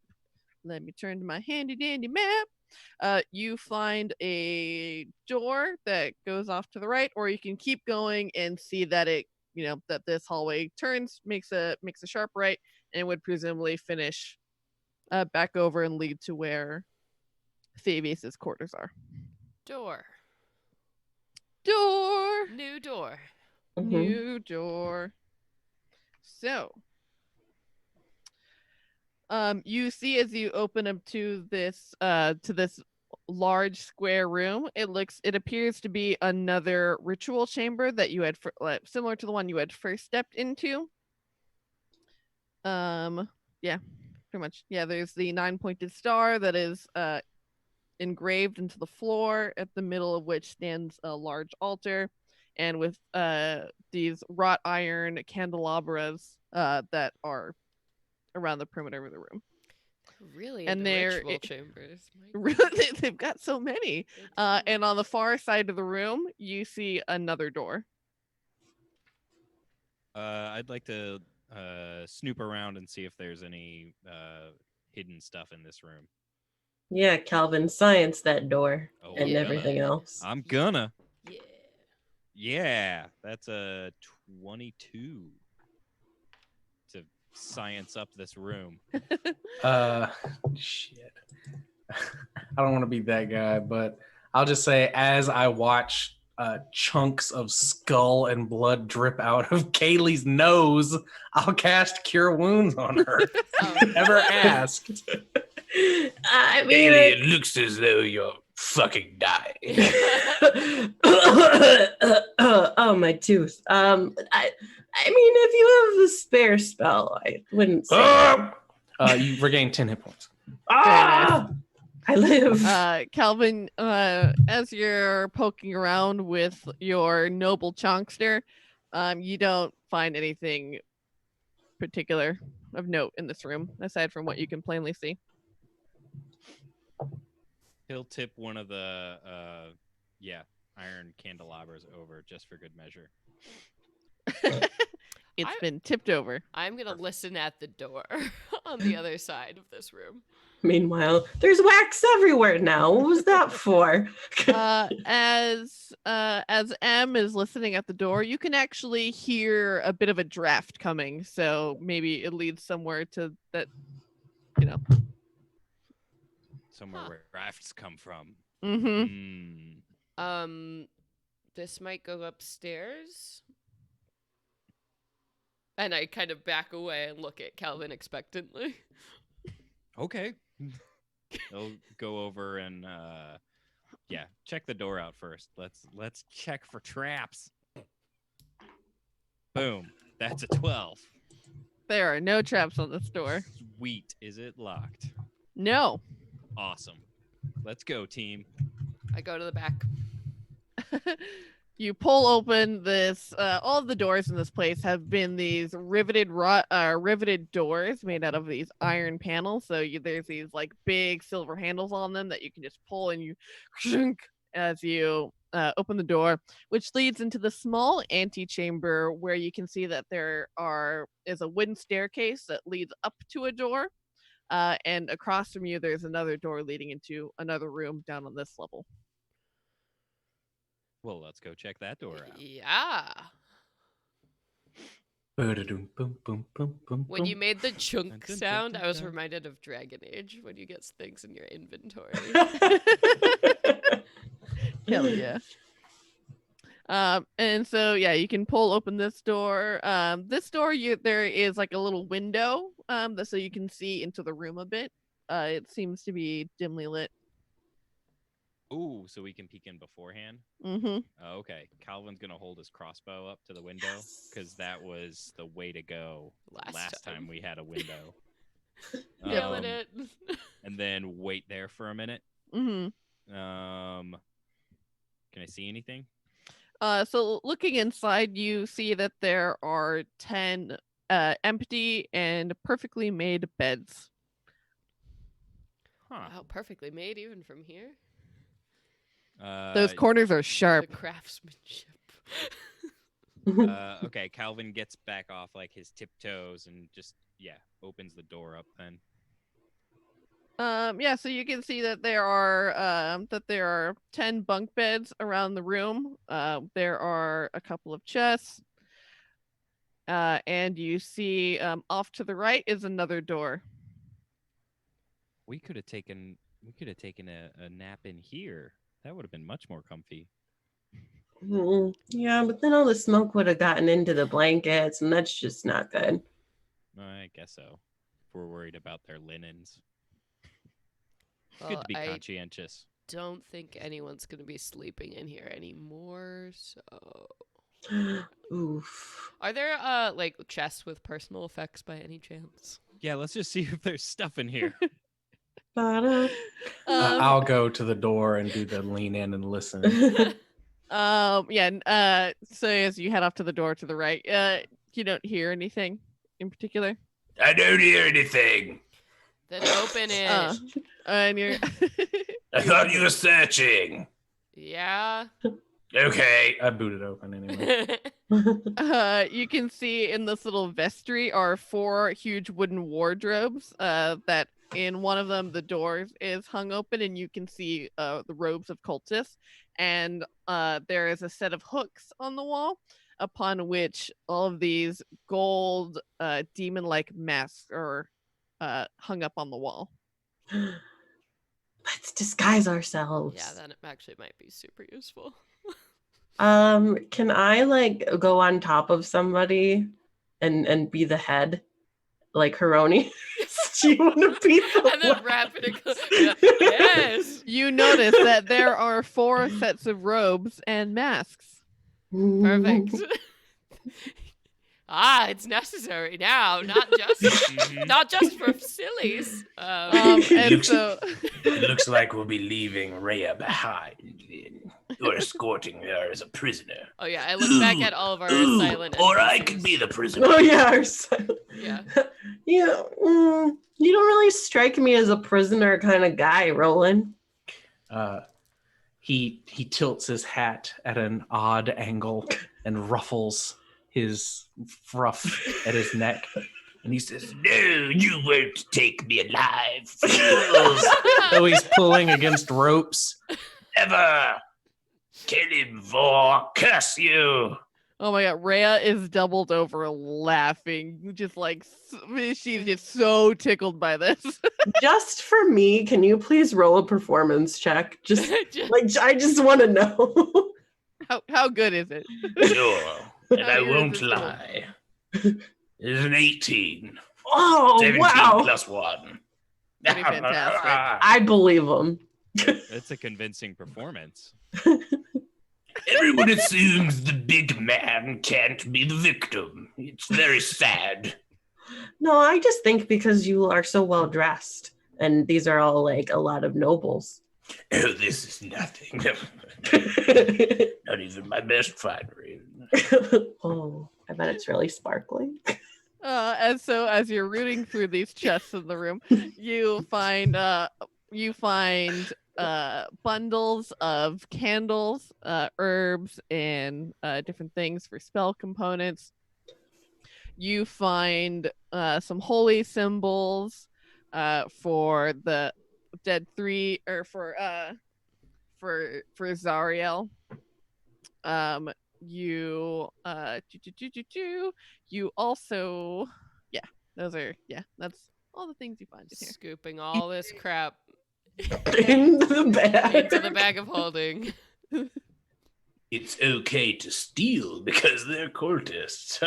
let me turn to my handy dandy map. You find a door that goes off to the right, or you can keep going and see that that this hallway turns, makes a sharp right, and would presumably finish back over and lead to where Thavius's quarters are. Door. Door. New door. Mhm. New door. So, you see as you open up to this large square room, it appears to be another ritual chamber that you had similar to the one you had first stepped into. Yeah, pretty much. Yeah, there's the 9-pointed star that is engraved into the floor, at the middle of which stands a large altar, and with these wrought iron candelabras that are around the perimeter of the room. Really And into they're- ritual chambers. My Really, they've got so many. God. And on the far side of the room, you see another door. I'd like to snoop around and see if there's any hidden stuff in this room. Yeah, Calvin, science that door Oh, and Yeah. everything else. I'm gonna. Yeah. Yeah, that's a 22 to science up this room. Shit. I don't want to be that guy, but I'll just say as I watch chunks of skull and blood drip out of Kaylee's nose, I'll cast Cure Wounds on her. Oh. Never asked. I mean, Bailey, it looks as though you're fucking dying. oh, my tooth. I mean, if you have a spare spell, I wouldn't say. You regain 10 hit points. Ah, I live. Calvin, as you're poking around with your noble chunkster, you don't find anything particular of note in this room, aside from what you can plainly see. He'll tip one of the iron candelabras over just for good measure. It's been tipped over. I'm going to listen at the door on the other side of this room. Meanwhile, there's wax everywhere now. What was that for? As M is listening at the door, you can actually hear a bit of a draft coming. So maybe it leads somewhere to that, Somewhere where drafts come from. This might go upstairs. And I kind of back away and look at Calvin expectantly. Okay. They'll go over and check the door out first. Let's check for traps. Boom. That's a 12. There are no traps on this door. Sweet. Is it locked? No. Awesome. Let's go, team. I go to the back. You pull open this. All of the doors in this place have been these riveted doors made out of these iron panels. So there's these like big silver handles on them that you can just pull, and you as you open the door, which leads into the small antechamber where you can see that there is a wooden staircase that leads up to a door. And across from you, there's another door leading into another room down on this level. Well, let's go check that door out. Yeah. When you made the chunk sound, I was reminded of Dragon Age when you get things in your inventory. Hell yeah. And so you can pull open this door. This door, there is like a little window, so you can see into the room a bit. It seems to be dimly lit. Ooh, so we can peek in beforehand? Mm-hmm. Okay. Calvin's going to hold his crossbow up to the window because that was the way to go last time we had a window. Killing it. And then wait there for a minute. Mm-hmm. Can I see anything? So looking inside, you see that there are 10 empty and perfectly made beds. Huh. Wow, perfectly made even from here. Those corners are sharp. The craftsmanship. Okay, Calvin gets back off like his tiptoes and just opens the door up then. So you can see that there are 10 bunk beds around the room. There are a couple of chests. And you see off to the right is another door. We could have taken a nap in here. That would have been much more comfy. Yeah, but then all the smoke would have gotten into the blankets, and that's just not good. I guess so. If we're worried about their linens. Well, Good to be conscientious. Don't think anyone's going to be sleeping in here anymore, so... Oof. Are there, like, chests with personal effects by any chance? Yeah, let's just see if there's stuff in here. I'll go to the door and do the lean in and listen. So as you head off to the door to the right, you don't hear anything in particular? I don't hear anything. Then open it. And you're I thought you were searching. Yeah. Okay. I booted open anyway. You can see in this little vestry are 4 huge wooden wardrobes that in one of them the door is hung open and you can see the robes of cultists, and there is a set of hooks on the wall upon which all of these gold demon-like masks are hung up on the wall. Let's disguise ourselves. Yeah, that actually might be super useful. Can I like go on top of somebody and be the head, like Heroni? Do you want to beat the And then rapid yes. You notice that there are 4 sets of robes and masks. Perfect. It's necessary now, not just for sillies. And so It looks like we'll be leaving Rhea behind. Or escorting her as a prisoner. Oh yeah, I look back at all of our silent Or I NPCs. could be the prisoner. Oh yeah, our silent. Yeah. You don't really strike me as a prisoner kind of guy, Roland. He tilts his hat at an odd angle and ruffles his ruff at his neck. And he says, "No, you won't take me alive, fools. So he's pulling against ropes. Never. Kill him, Vor. Curse you." oh my god, Rhea is doubled over laughing. Just like she's just so tickled by this. Just for me, can you please roll a performance check? Just like I just want to know. How good is it? Sure. And I How won't is it? lie. It's an 18. Oh 17 wow! plus 1. Pretty fantastic. I believe him. It's a convincing performance. Everyone assumes the big man can't be the victim. It's very sad. No, I just think because you are so well dressed, and these are all like a lot of nobles. Oh, this is nothing. Not even my best finery. Oh, I bet it's really sparkly. And so as you're rooting through these chests in the room, you find bundles of candles, herbs, and different things for spell components. You find some holy symbols for the dead 3, or for Zariel. You also, that's all the things you find in here. Scooping all this crap Into the bag. into the bag of holding. It's okay to steal because they're cultists.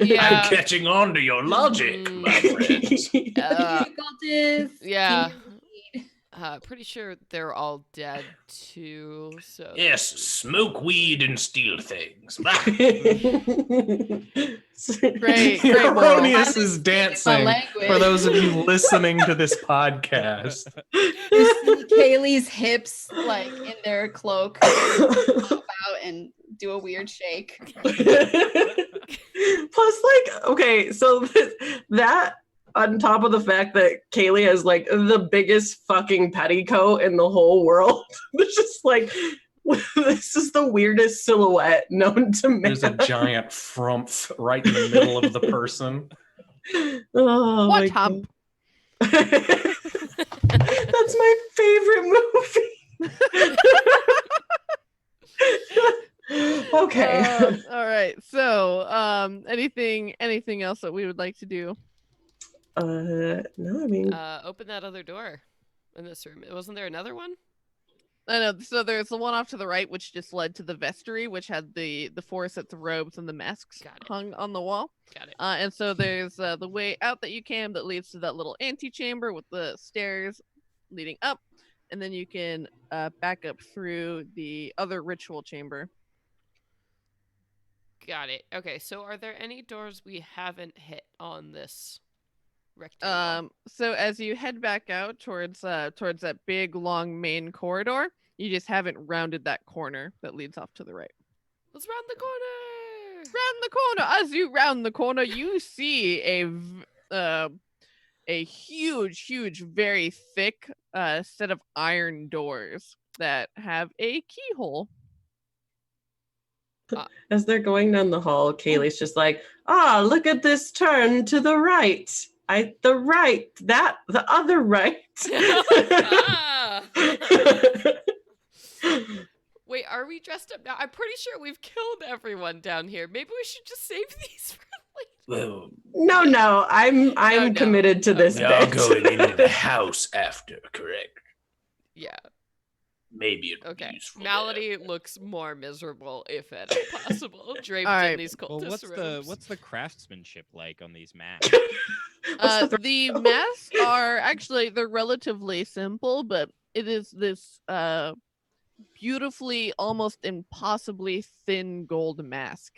Yeah. I'm catching on to your logic, my friends. Yeah. Pretty sure they're all dead too. So Yes, smoke weed and steal things. Great Erroneous is dancing. language. For those of you listening to this podcast, You see Kaylee's hips like in their cloak pop out and do a weird shake. Plus, like, okay, so that on top of the fact that Kaylee has like the biggest fucking petticoat in the whole world, it's just like this is the weirdest silhouette known to man. there's a giant frumph right in the middle of the person. Oh, What my hump? God. That's my favorite movie. Okay. All right. So, anything else that we would like to do? No, I mean, open that other door in this room. Wasn't there another one? I know. So there's the one off to the right, which just led to the vestry, which had the 4 sets of robes and the masks Got it. hung on the wall. Got it. And so there's the way out that you can that leads to that little antechamber with the stairs leading up, and then you can back up through the other ritual chamber. Got it. Okay, so are there any doors we haven't hit on this rectangle? So as you head back out towards that big long main corridor, you just haven't rounded that corner that leads off to the right. Let's round the corner. Round the corner. As you round the corner, you see a huge, very thick set of iron doors that have a keyhole. as they're going down the hall, Kaylee's just like, look at this turn to the right. The other right. Ah. Wait, are we dressed up now? I'm pretty sure we've killed everyone down here. Maybe we should just save these for later. Well, No, I'm No. committed to this we are bit. going into the house after, correct? Yeah. maybe it would be Okay. useful. Malady looks more miserable, if at all possible, draped All right. in these cultist robes. What's the craftsmanship like on these masks? The masks are actually they're relatively simple, but it is this beautifully, almost impossibly thin gold mask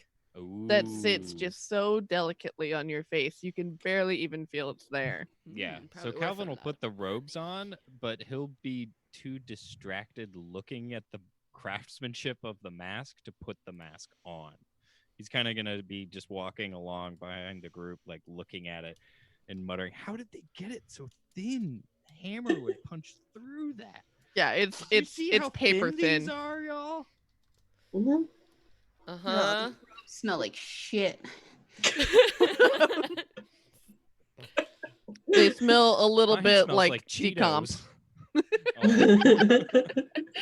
that sits Ooh. just so delicately on your face. You can barely even feel it's there. Yeah. Mm, So probably worth Calvin it will not. put the robes on, but he'll be too distracted looking at the craftsmanship of the mask to put the mask on. He's kind of going to be just walking along behind the group, like looking at it and muttering, "How did they get it so thin? The hammer would punch through that." Yeah, Did you see it's how paper these thin. are, y'all? Mhm. Uh-huh. Smell like shit. They smell a little Mine bit smells like Cheetos. decomp.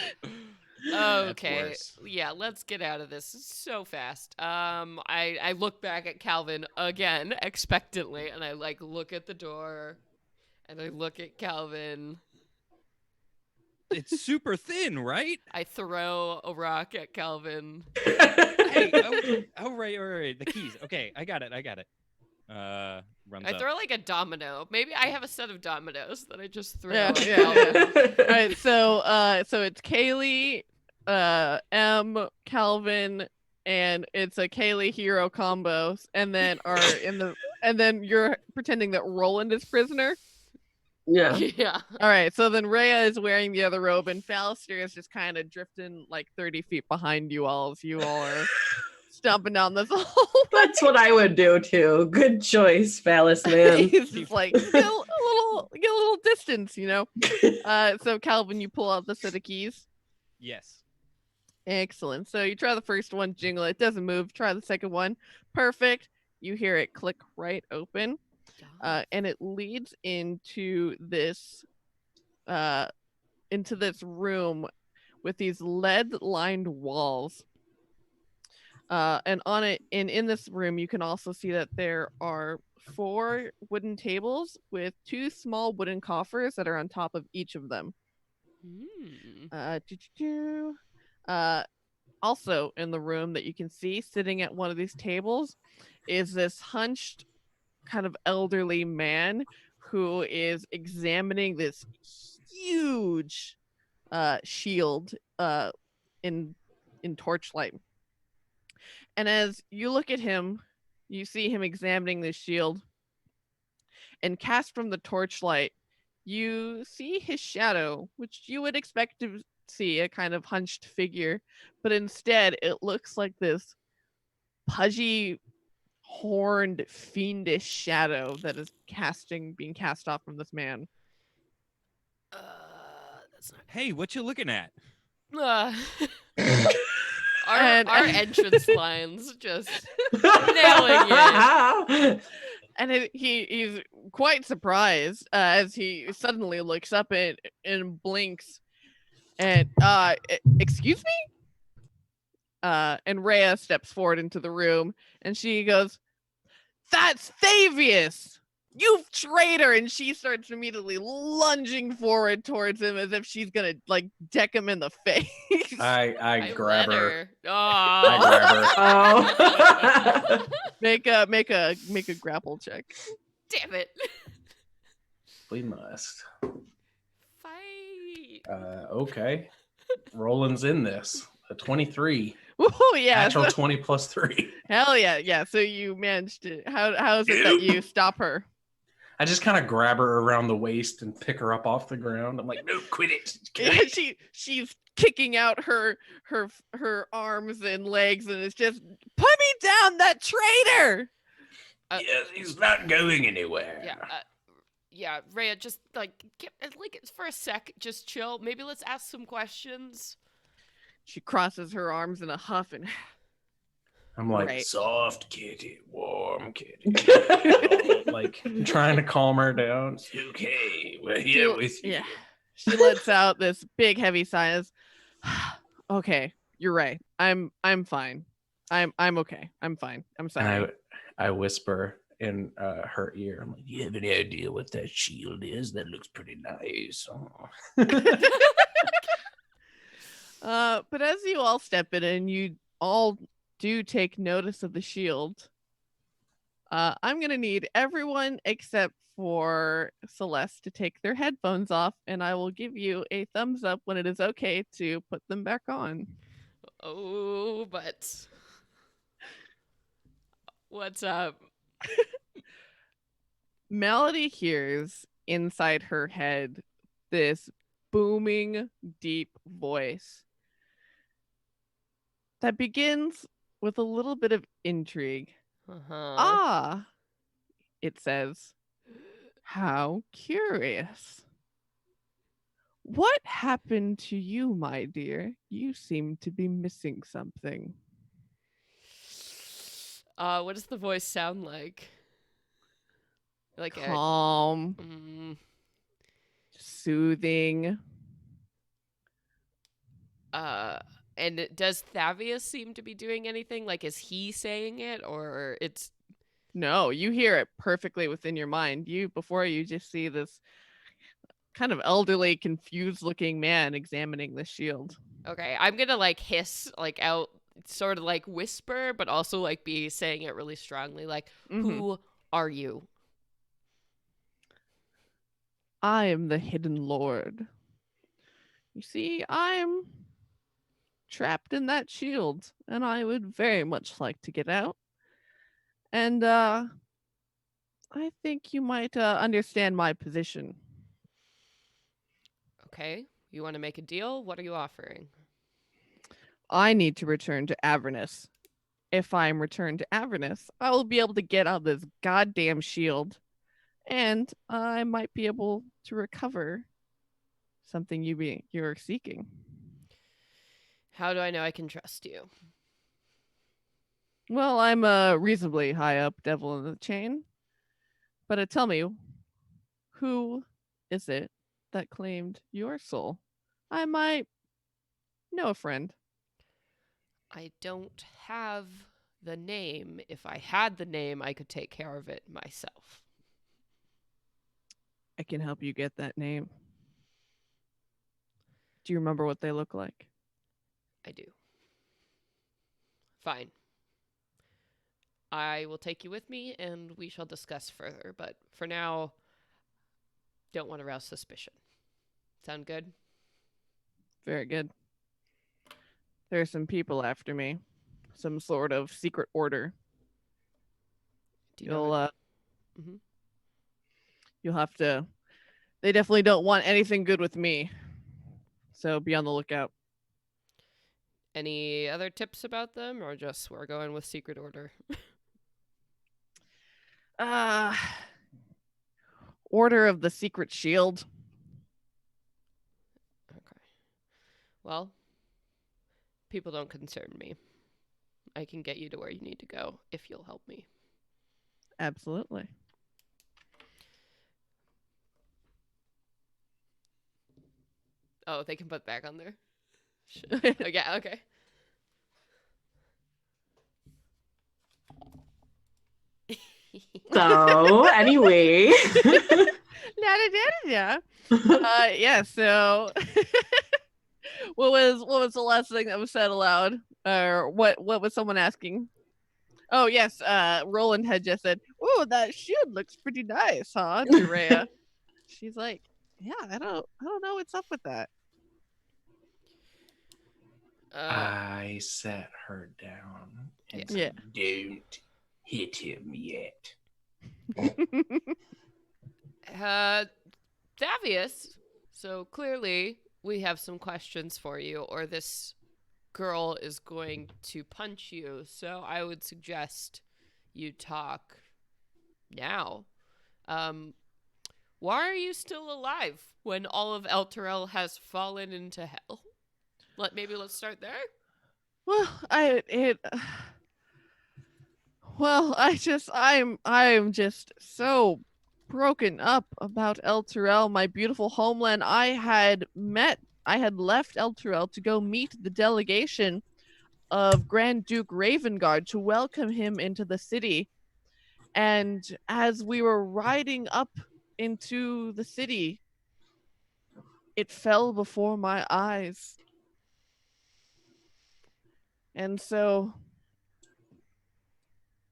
That's Okay. worse. Yeah, let's get out of this so fast. I look back at Calvin again expectantly, and I like look at the door, and I look at Calvin. It's super thin, right? I throw a rock at Calvin. Hey, right. The keys. Okay, I got it. Runs I up. throw like a domino. Maybe I have a set of dominoes that I just throw Yeah, at yeah, Calvin. All right, so it's Kaylee, M, Calvin, and it's a Kaylee hero combo, and then you're pretending that Roland is prisoner. Yeah. Yeah. All right, so then Rhea is wearing the other robe, and Falister is just kind of drifting like 30 feet behind you all as you all are stomping down this hallway. That's what I would do too. Good choice, Phallus man. He's just like get a little distance, you know. So Calvin, you pull out the set of keys. Yes. Excellent. So you try the first one, jingle, it doesn't move. Try the second one, perfect. You hear it click right open, and it leads into this room with these lead-lined walls. And on it, in this room, you can also see that there are 4 wooden tables with 2 small wooden coffers that are on top of each of them. Also in the room that you can see sitting at one of these tables is this hunched kind of elderly man who is examining this huge shield in torchlight. And as you look at him, you see him examining this shield, and cast from the torchlight, you see his shadow, which you would expect to see a kind of hunched figure, but instead it looks like this pudgy, horned, fiendish shadow that is being cast off from this man. That's not. Hey, what you looking at? Our entrance lines just nailing it. And he's quite surprised as he suddenly looks up and blinks. And excuse me? And Rhea steps forward into the room, and she goes, "That's Thavius! You traitor!" And she starts immediately lunging forward towards him as if she's gonna like deck him in the face. I grab let her. I I grab her. Oh. Make a grapple check. Damn it. We must. Fight. Okay. Roland's in this. A 23. Oh yeah. Natural So, 20 plus 3. hell yeah, yeah. So you managed to how is it that you stop her? I just kind of grab her around the waist and pick her up off the ground. I'm like, No, quit it. Yeah, she's kicking out her arms and legs, and it's just put me down, that traitor. Yes, he's not going anywhere. Yeah, Rhea, just like for a sec, just chill. Maybe let's ask some questions. She crosses her arms in a huff and I'm like, Right. Soft kitty, warm kitty. like trying to calm her down. It's okay, we're here with you. yeah. She lets out this big heavy sigh. As, okay, you're right. I'm fine. I'm okay. I'm fine. I'm sorry. And I whisper in her ear. I'm like, Do you have any idea what that shield is? That looks pretty nice. Oh. But as you all step in and you all do take notice of the shield, I'm gonna need everyone except for Celeste to take their headphones off, and I will give you a thumbs up when it is okay to put them back on. Oh, but what's up? Malady hears inside her head this booming, deep voice that begins with a little bit of intrigue. Uh-huh. Ah, it says, how curious. What happened to you, my dear? You seem to be missing something. What does the voice sound like? Like Calm, soothing. and does Thavius seem to be doing anything? Like, is he saying it, or it's... No, you hear it perfectly within your mind. Before you just see this kind of elderly, confused-looking man examining the shield. Okay, I'm gonna, like, hiss, like, out, sort of, like, whisper, but also, like, be saying it really strongly, like, who are you? I am the Hidden Lord. You see, I'm trapped in that shield, and I would very much like to get out. And I think you might understand my position. Okay, you want to make a deal? What are you offering? I need to return to Avernus. If I'm returned to Avernus, I will be able to get out of this goddamn shield, and I might be able to recover something you're seeking. How do I know I can trust you? Well, I'm a reasonably high up devil in the chain, but tell me, who is it that claimed your soul? I might know a friend. I don't have the name. If I had the name, I could take care of it myself. I can help you get that name. Do you remember what they look like? I do. Fine. I will take you with me, and we shall discuss further. But for now, don't want to rouse suspicion. Sound good? Very good. There are some people after me. Some sort of secret order. Do you know You'll have to... They definitely don't want anything good with me. So be on the lookout. any other tips about them, or just we're going with secret order? Order of the Secret Shield. Okay. Well, people don't concern me. I can get you to where you need to go if you'll help me. Absolutely. Oh, they can put back on there? Shit. Oh, yeah, okay. So anyway, Yeah, so what was the last thing that was said aloud? Or what was someone asking? Oh yes, Roland had just said, "Oh, that shield looks pretty nice, huh?" to Rhea. She's like, "Yeah, I don't know what's up with that." I sat her down and Yeah. said, "Don't hit him yet." Thavius, so clearly we have some questions for you, or this girl is going to punch you. So I would suggest you talk now. Why are you still alive when all of Elturel has fallen into hell? Let's start there. Well, I'm just so broken up about Elturel, my beautiful homeland. I had left Elturel to go meet the delegation of Grand Duke Ravengard to welcome him into the city. And as we were riding up into the city, it fell before my eyes. And so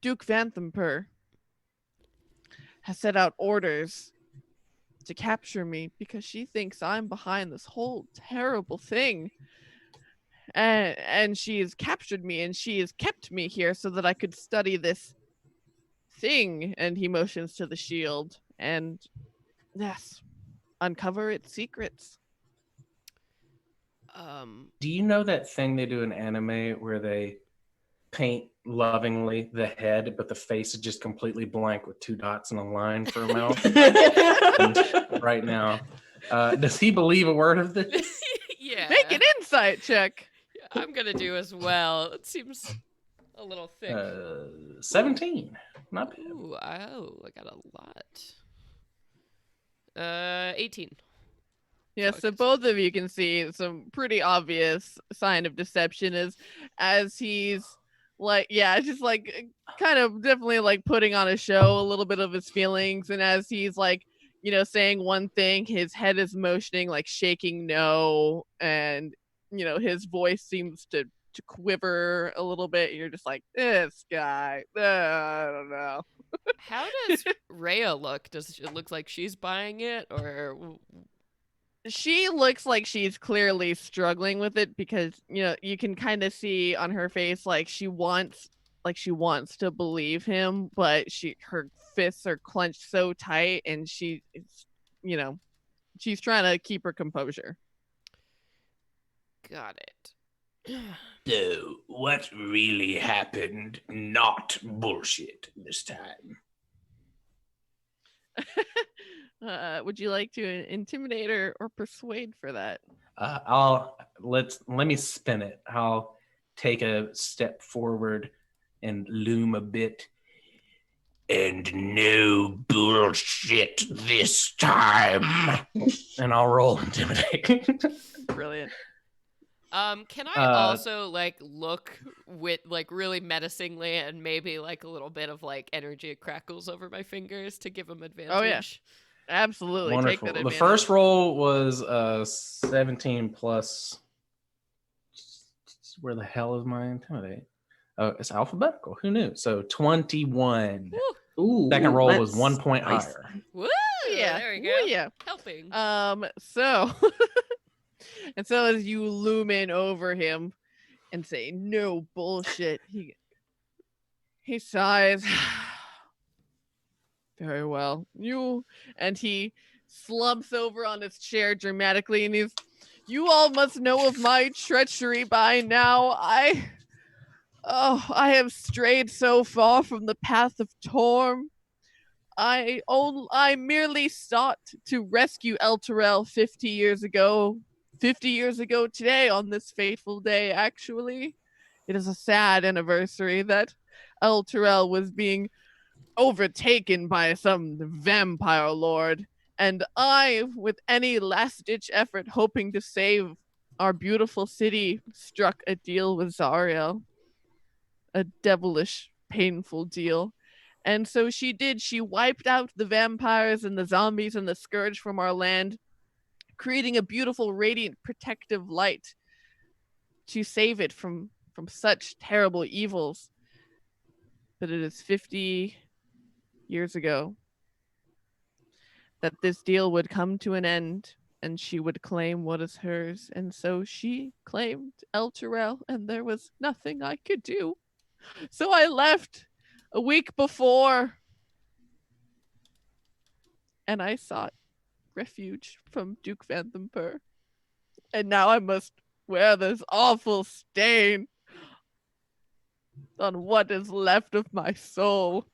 Duke Vanthumper has set out orders to capture me because she thinks I'm behind this whole terrible thing. And she has captured me and she has kept me here so that I could study this thing. And he motions to the shield and, yes, uncover its secrets. Do you know that thing they do in anime where they paint lovingly the head, but the face is just completely blank with 2 dots and a line for a mouth? Right now, does he believe a word of this? Yeah. Make an insight check. I'm gonna do as well. It seems a little thick. 17. Not bad. Ooh, I got a lot. 18. Yeah, so both of you can see some pretty obvious sign of deception as he's like, yeah, just like kind of definitely like putting on a show a little bit of his feelings. And as he's like, saying one thing, his head is motioning, like shaking no. And, his voice seems to quiver a little bit. You're just like, this guy, I don't know. How does Rhea look? Does it look like she's buying it, or she looks like she's clearly struggling with it because you can kind of see on her face like she wants to believe him, but her fists are clenched so tight and she's trying to keep her composure. Got it. So, what really happened? Not bullshit this time. Would you like to intimidate or persuade for that? Let me spin it. I'll take a step forward and loom a bit. And no bullshit this time. And I'll roll intimidate. Brilliant. Can I also look with really menacingly and maybe a little bit of energy crackles over my fingers to give him advantage? Oh yeah, absolutely. Wonderful. Take that The advantage. first roll was 17 plus. Where the hell is my intimidate? Oh, it's alphabetical. Who knew? So 21. Ooh, Second roll was that's 1 point nice. higher. Woo! Yeah, There we go. ooh, yeah. Helping. So and so as you loom in over him and say no bullshit, he sighs. Very well. And he slumps over on his chair dramatically and you all must know of my treachery by now. I have strayed so far from the path of Torm. I merely sought to rescue Elturel 50 years ago. 50 years ago today, on this fateful day, actually. It is a sad anniversary that Elturel was being overtaken by some vampire lord. And I, with any last-ditch effort hoping to save our beautiful city, struck a deal with Zariel. A devilish, painful deal. And so she did. She wiped out the vampires and the zombies and the scourge from our land, creating a beautiful, radiant, protective light to save it from such terrible evils. But it is 50 years ago that this deal would come to an end and she would claim what is hers. And so she claimed Elturel, and there was nothing I could do. So I left a week before, and I sought refuge from Duke Vanthumper. And now I must wear this awful stain on what is left of my soul.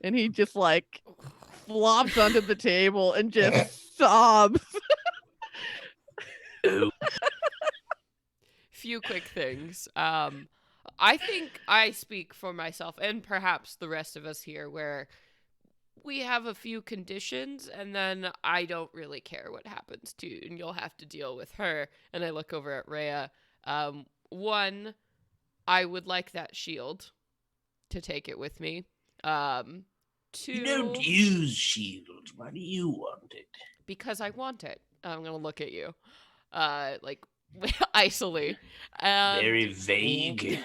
And he just flops onto the table and just sobs. Few quick things. I think I speak for myself and perhaps the rest of us here where we have a few conditions and then I don't really care what happens to you and you'll have to deal with her. And I look over at Rhea. One, I would like that shield to take it with me. Two, You don't use shields. Why do you want it? because I want it. I'm going to look at you. icily. And Very vague.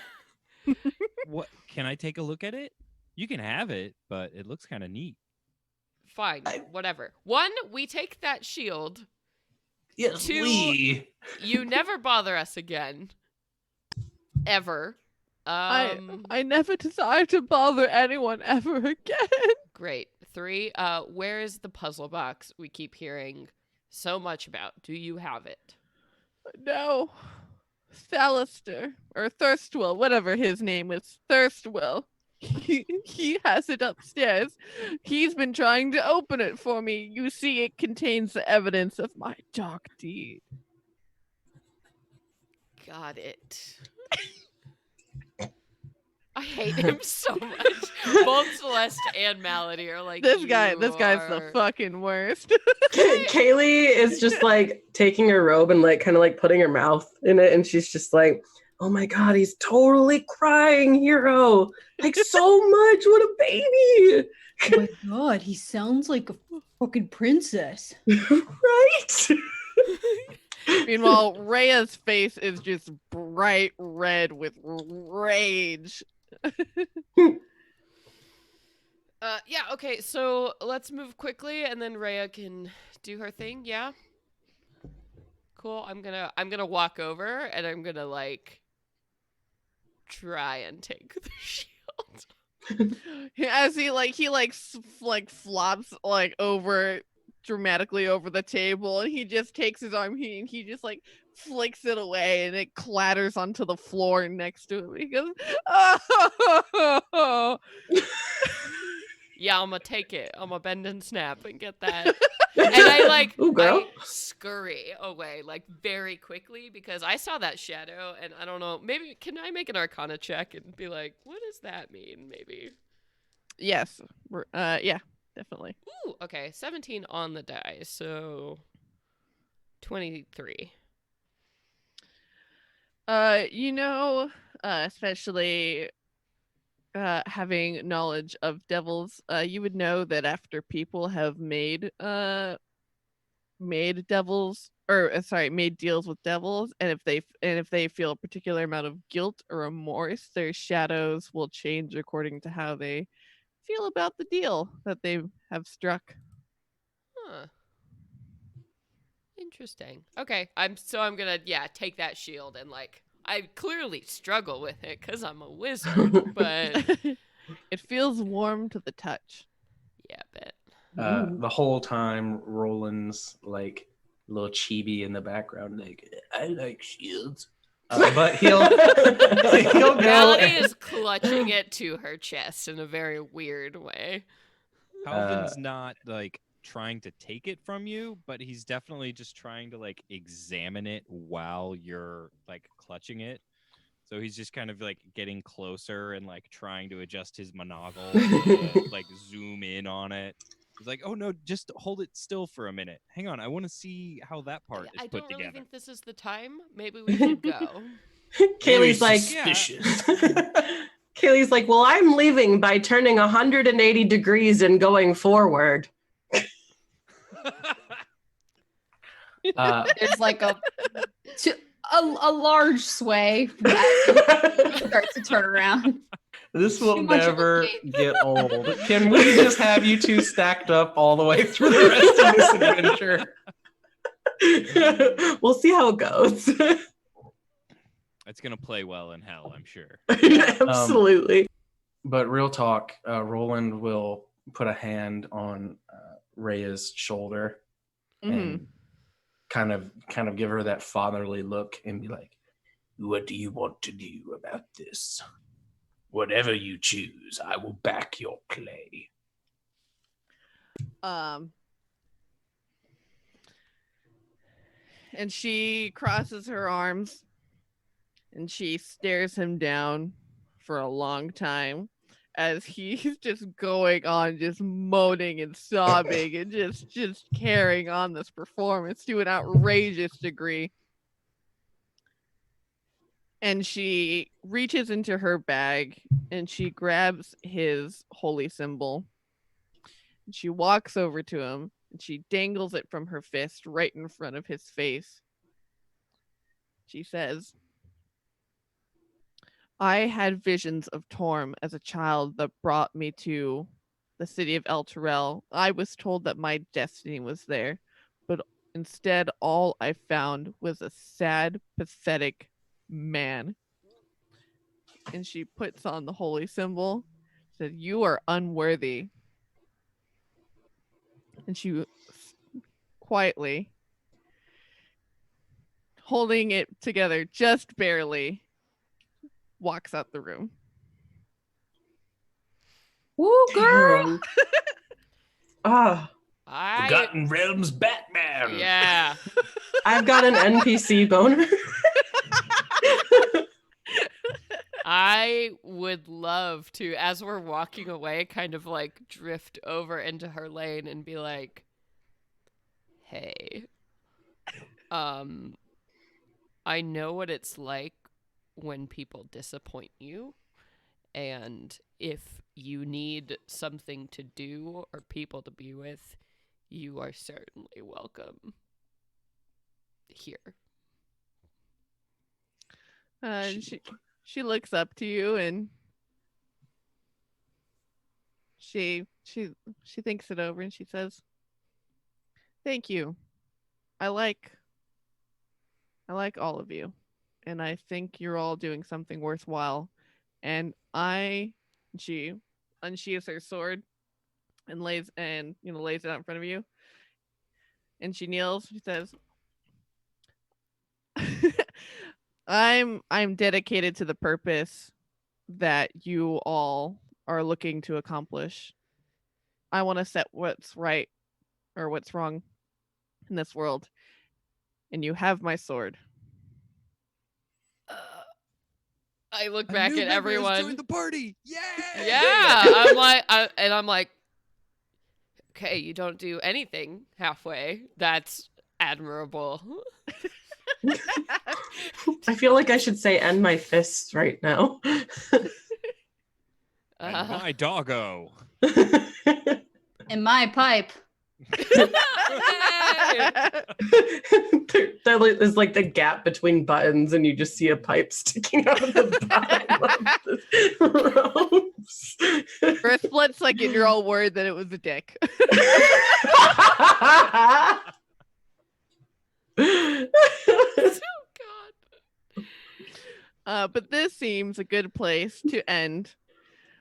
What? Can I take a look at it? You can have it, but it looks kind of neat. fine, whatever. One, we take that shield. Yes, Two, we. you never bother us again. Ever. I never desire to bother anyone ever again. Great. 3, where is the puzzle box we keep hearing so much about? Do you have it? No. Celeste, or Thirstwill, whatever his name is, Thirstwill. He has it upstairs. He's been trying to open it for me. You see, it contains the evidence of my dark deed. Got it. I hate him so much. Both Celeste and Malady are like, This guy's the are- fucking worst. Kaylee is just like taking her robe and like kind of like putting her mouth in it, and she's just like, "Oh my god, he's totally crying, hero! Like so much. What a baby!" Oh my god, he sounds like a fucking princess. Right? Meanwhile, Rhea's face is just bright red with rage. Yeah, okay, so let's move quickly and then Rhea can do her thing, yeah? Cool. I'm gonna walk over and I'm gonna like try and take the shield. As he flops like over dramatically over the table, and he just takes his arm, he just like flicks it away, and it clatters onto the floor next to him. He goes, "Oh!" Yeah, I'm gonna take it. I'm gonna bend and snap and get that. And I like Ooh, girl. I scurry away like very quickly because I saw that shadow and I don't know, maybe can I make an arcana check and be like, what does that mean? Maybe. Yes, yeah, definitely. Ooh, okay. 17 on the die, so 23. Especially having knowledge of devils, you would know that after people have made deals with devils, and if they feel a particular amount of guilt or remorse, their shadows will change according to how they feel about the deal that they have struck. Huh. Interesting. Okay, I'm gonna take that shield and like I clearly struggle with it because I'm a wizard, but It feels warm to the touch. yeah, bet. The whole time, Roland's like little chibi in the background, like, I like shields. But he'll go. Malady is clutching it to her chest in a very weird way. Calvin's not like trying to take it from you, but he's definitely just trying to like examine it while you're like clutching it. So he's just kind of like getting closer and like trying to adjust his monocle to like zoom in on it. He's like, "Oh no, just hold it still for a minute. Hang on, I want to see how that part is I put don't really together." think this is the time. Maybe we should go. Kaylee's like, suspicious. Kaylee's like, well, I'm leaving by turning 180 degrees and going forward. There's like a large sway as he starts to turn around. This will Too much never looking. get old. Can we just have you two stacked up all the way through the rest of this adventure? We'll see how it goes. It's gonna play well in hell, I'm sure. Absolutely. But real talk, Roland will put a hand on Rhea's shoulder and kind of give her that fatherly look and be like, What do you want to do about this? Whatever you choose, I will back your play. And she crosses her arms and she stares him down for a long time as he's just going on, just moaning and sobbing and just carrying on this performance to an outrageous degree. And she reaches into her bag and she grabs his holy symbol. And she walks over to him and she dangles it from her fist right in front of his face. She says, I had visions of Torm as a child that brought me to the city of El Terrell. I was told that my destiny was there, but instead all I found was a sad, pathetic man. And she puts on the holy symbol, said, you are unworthy. And she quietly, holding it together just barely, walks out the room. Woo, girl. Damn. Ah, Forgotten Realms Batman. Yeah. I've got an NPC boner. I would love to, as we're walking away, kind of like drift over into her lane and be like, hey, I know what it's like when people disappoint you, and if you need something to do or people to be with, you are certainly welcome here. She looks up to you and she thinks it over and she says, thank you. I like all of you, and I think you're all doing something worthwhile. And she unsheathes her sword and lays it out in front of you. And she kneels. She says, I'm dedicated to the purpose that you all are looking to accomplish. I want to set what's right or what's wrong in this world. And you have my sword. I look back at everyone. Join the party. Yeah. Yeah. I'm like, okay, you don't do anything halfway. That's admirable. I feel like I should say end my fists right now. And my doggo. In my pipe. There is like the gap between buttons, and you just see a pipe sticking out of the bottom of the ropes. For a split second, you're all worried that it was a dick. Oh God. But this seems a good place to end,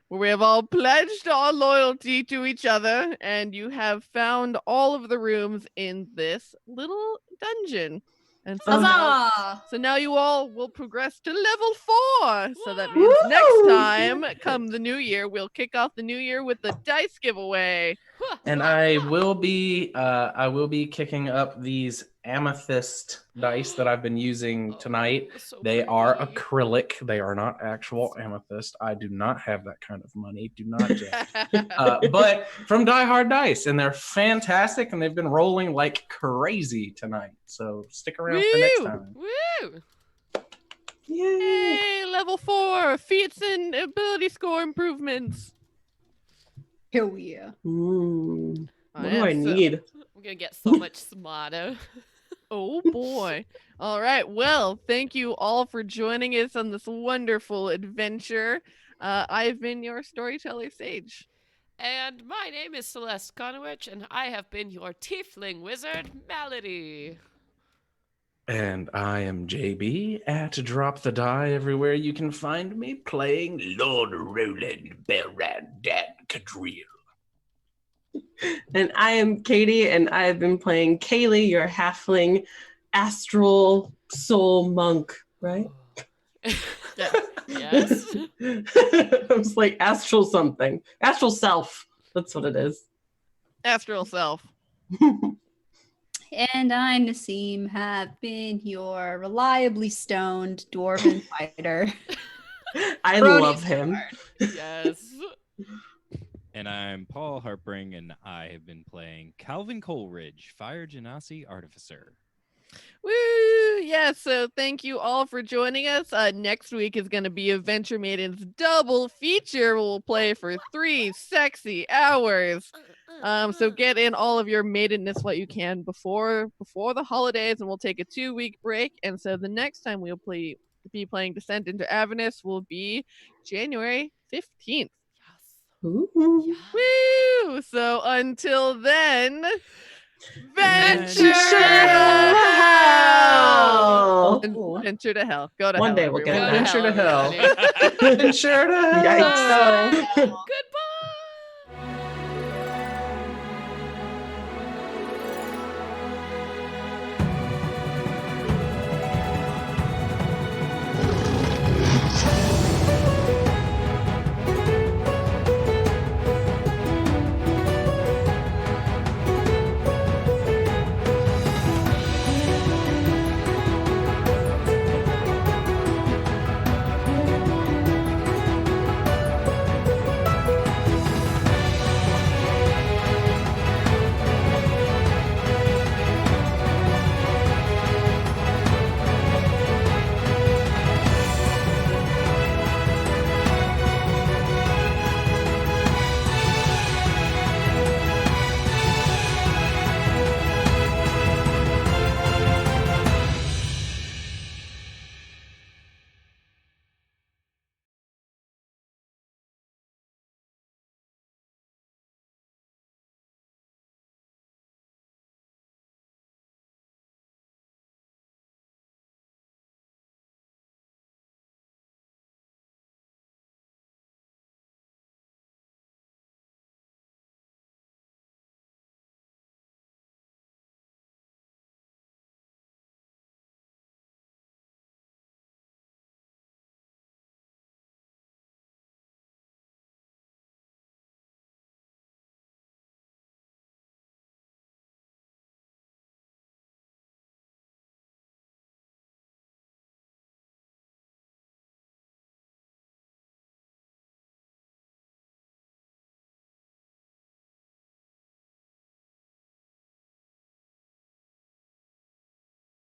where we have all pledged our loyalty to each other, and you have found all of the rooms in this little dungeon. And so now you all will progress to level 4. So that means next time, come the new year, we'll kick off the new year with the dice giveaway. And I will be kicking up these amethyst dice that I've been using tonight. So They are pretty. acrylic. They are not actual amethyst. I do not have that kind of money. Do not judge. But from Die Hard Dice, and they're fantastic, and they've been rolling like crazy tonight. So stick around for next time. Woo! Yay! Hey, level 4, feats and ability score improvements. Hell yeah. What Oh, do yeah, I need? I'm gonna get so much smarter. Oh boy. All right. Well, thank you all for joining us on this wonderful adventure. I've been your storyteller, Sage. And my name is Celeste Conowich, and I have been your tiefling wizard, Malady. And I am JB at Drop the Die everywhere you can find me playing Lord Roland Belrandan Cadril. And I am Katie, and I have been playing Kaylee, your halfling astral soul monk, right? Yes. I was like astral something. Astral self. That's what it is. Astral Self. And I'm Naseem, have been your reliably stoned dwarven fighter. I Brody love him. Yes. And I'm Paul Harpring, and I have been playing Calvin Coleridge, Fire Genasi Artificer. Woo! yeah, so thank you all for joining us. Next week is going to be a Venture Maidens double feature. We'll play for 3 sexy hours. So get in all of your maidenness what you can before the holidays, and we'll take a 2-week break. And so the next time we'll be playing Descent into Avernus will be January 15th. Ooh. Woo! So until then, venture Venture to hell. Cool. Venture to hell. Go to One hell. day we'll get everyone. there. Venture to hell. everybody. Venture to hell. Yikes. Goodbye.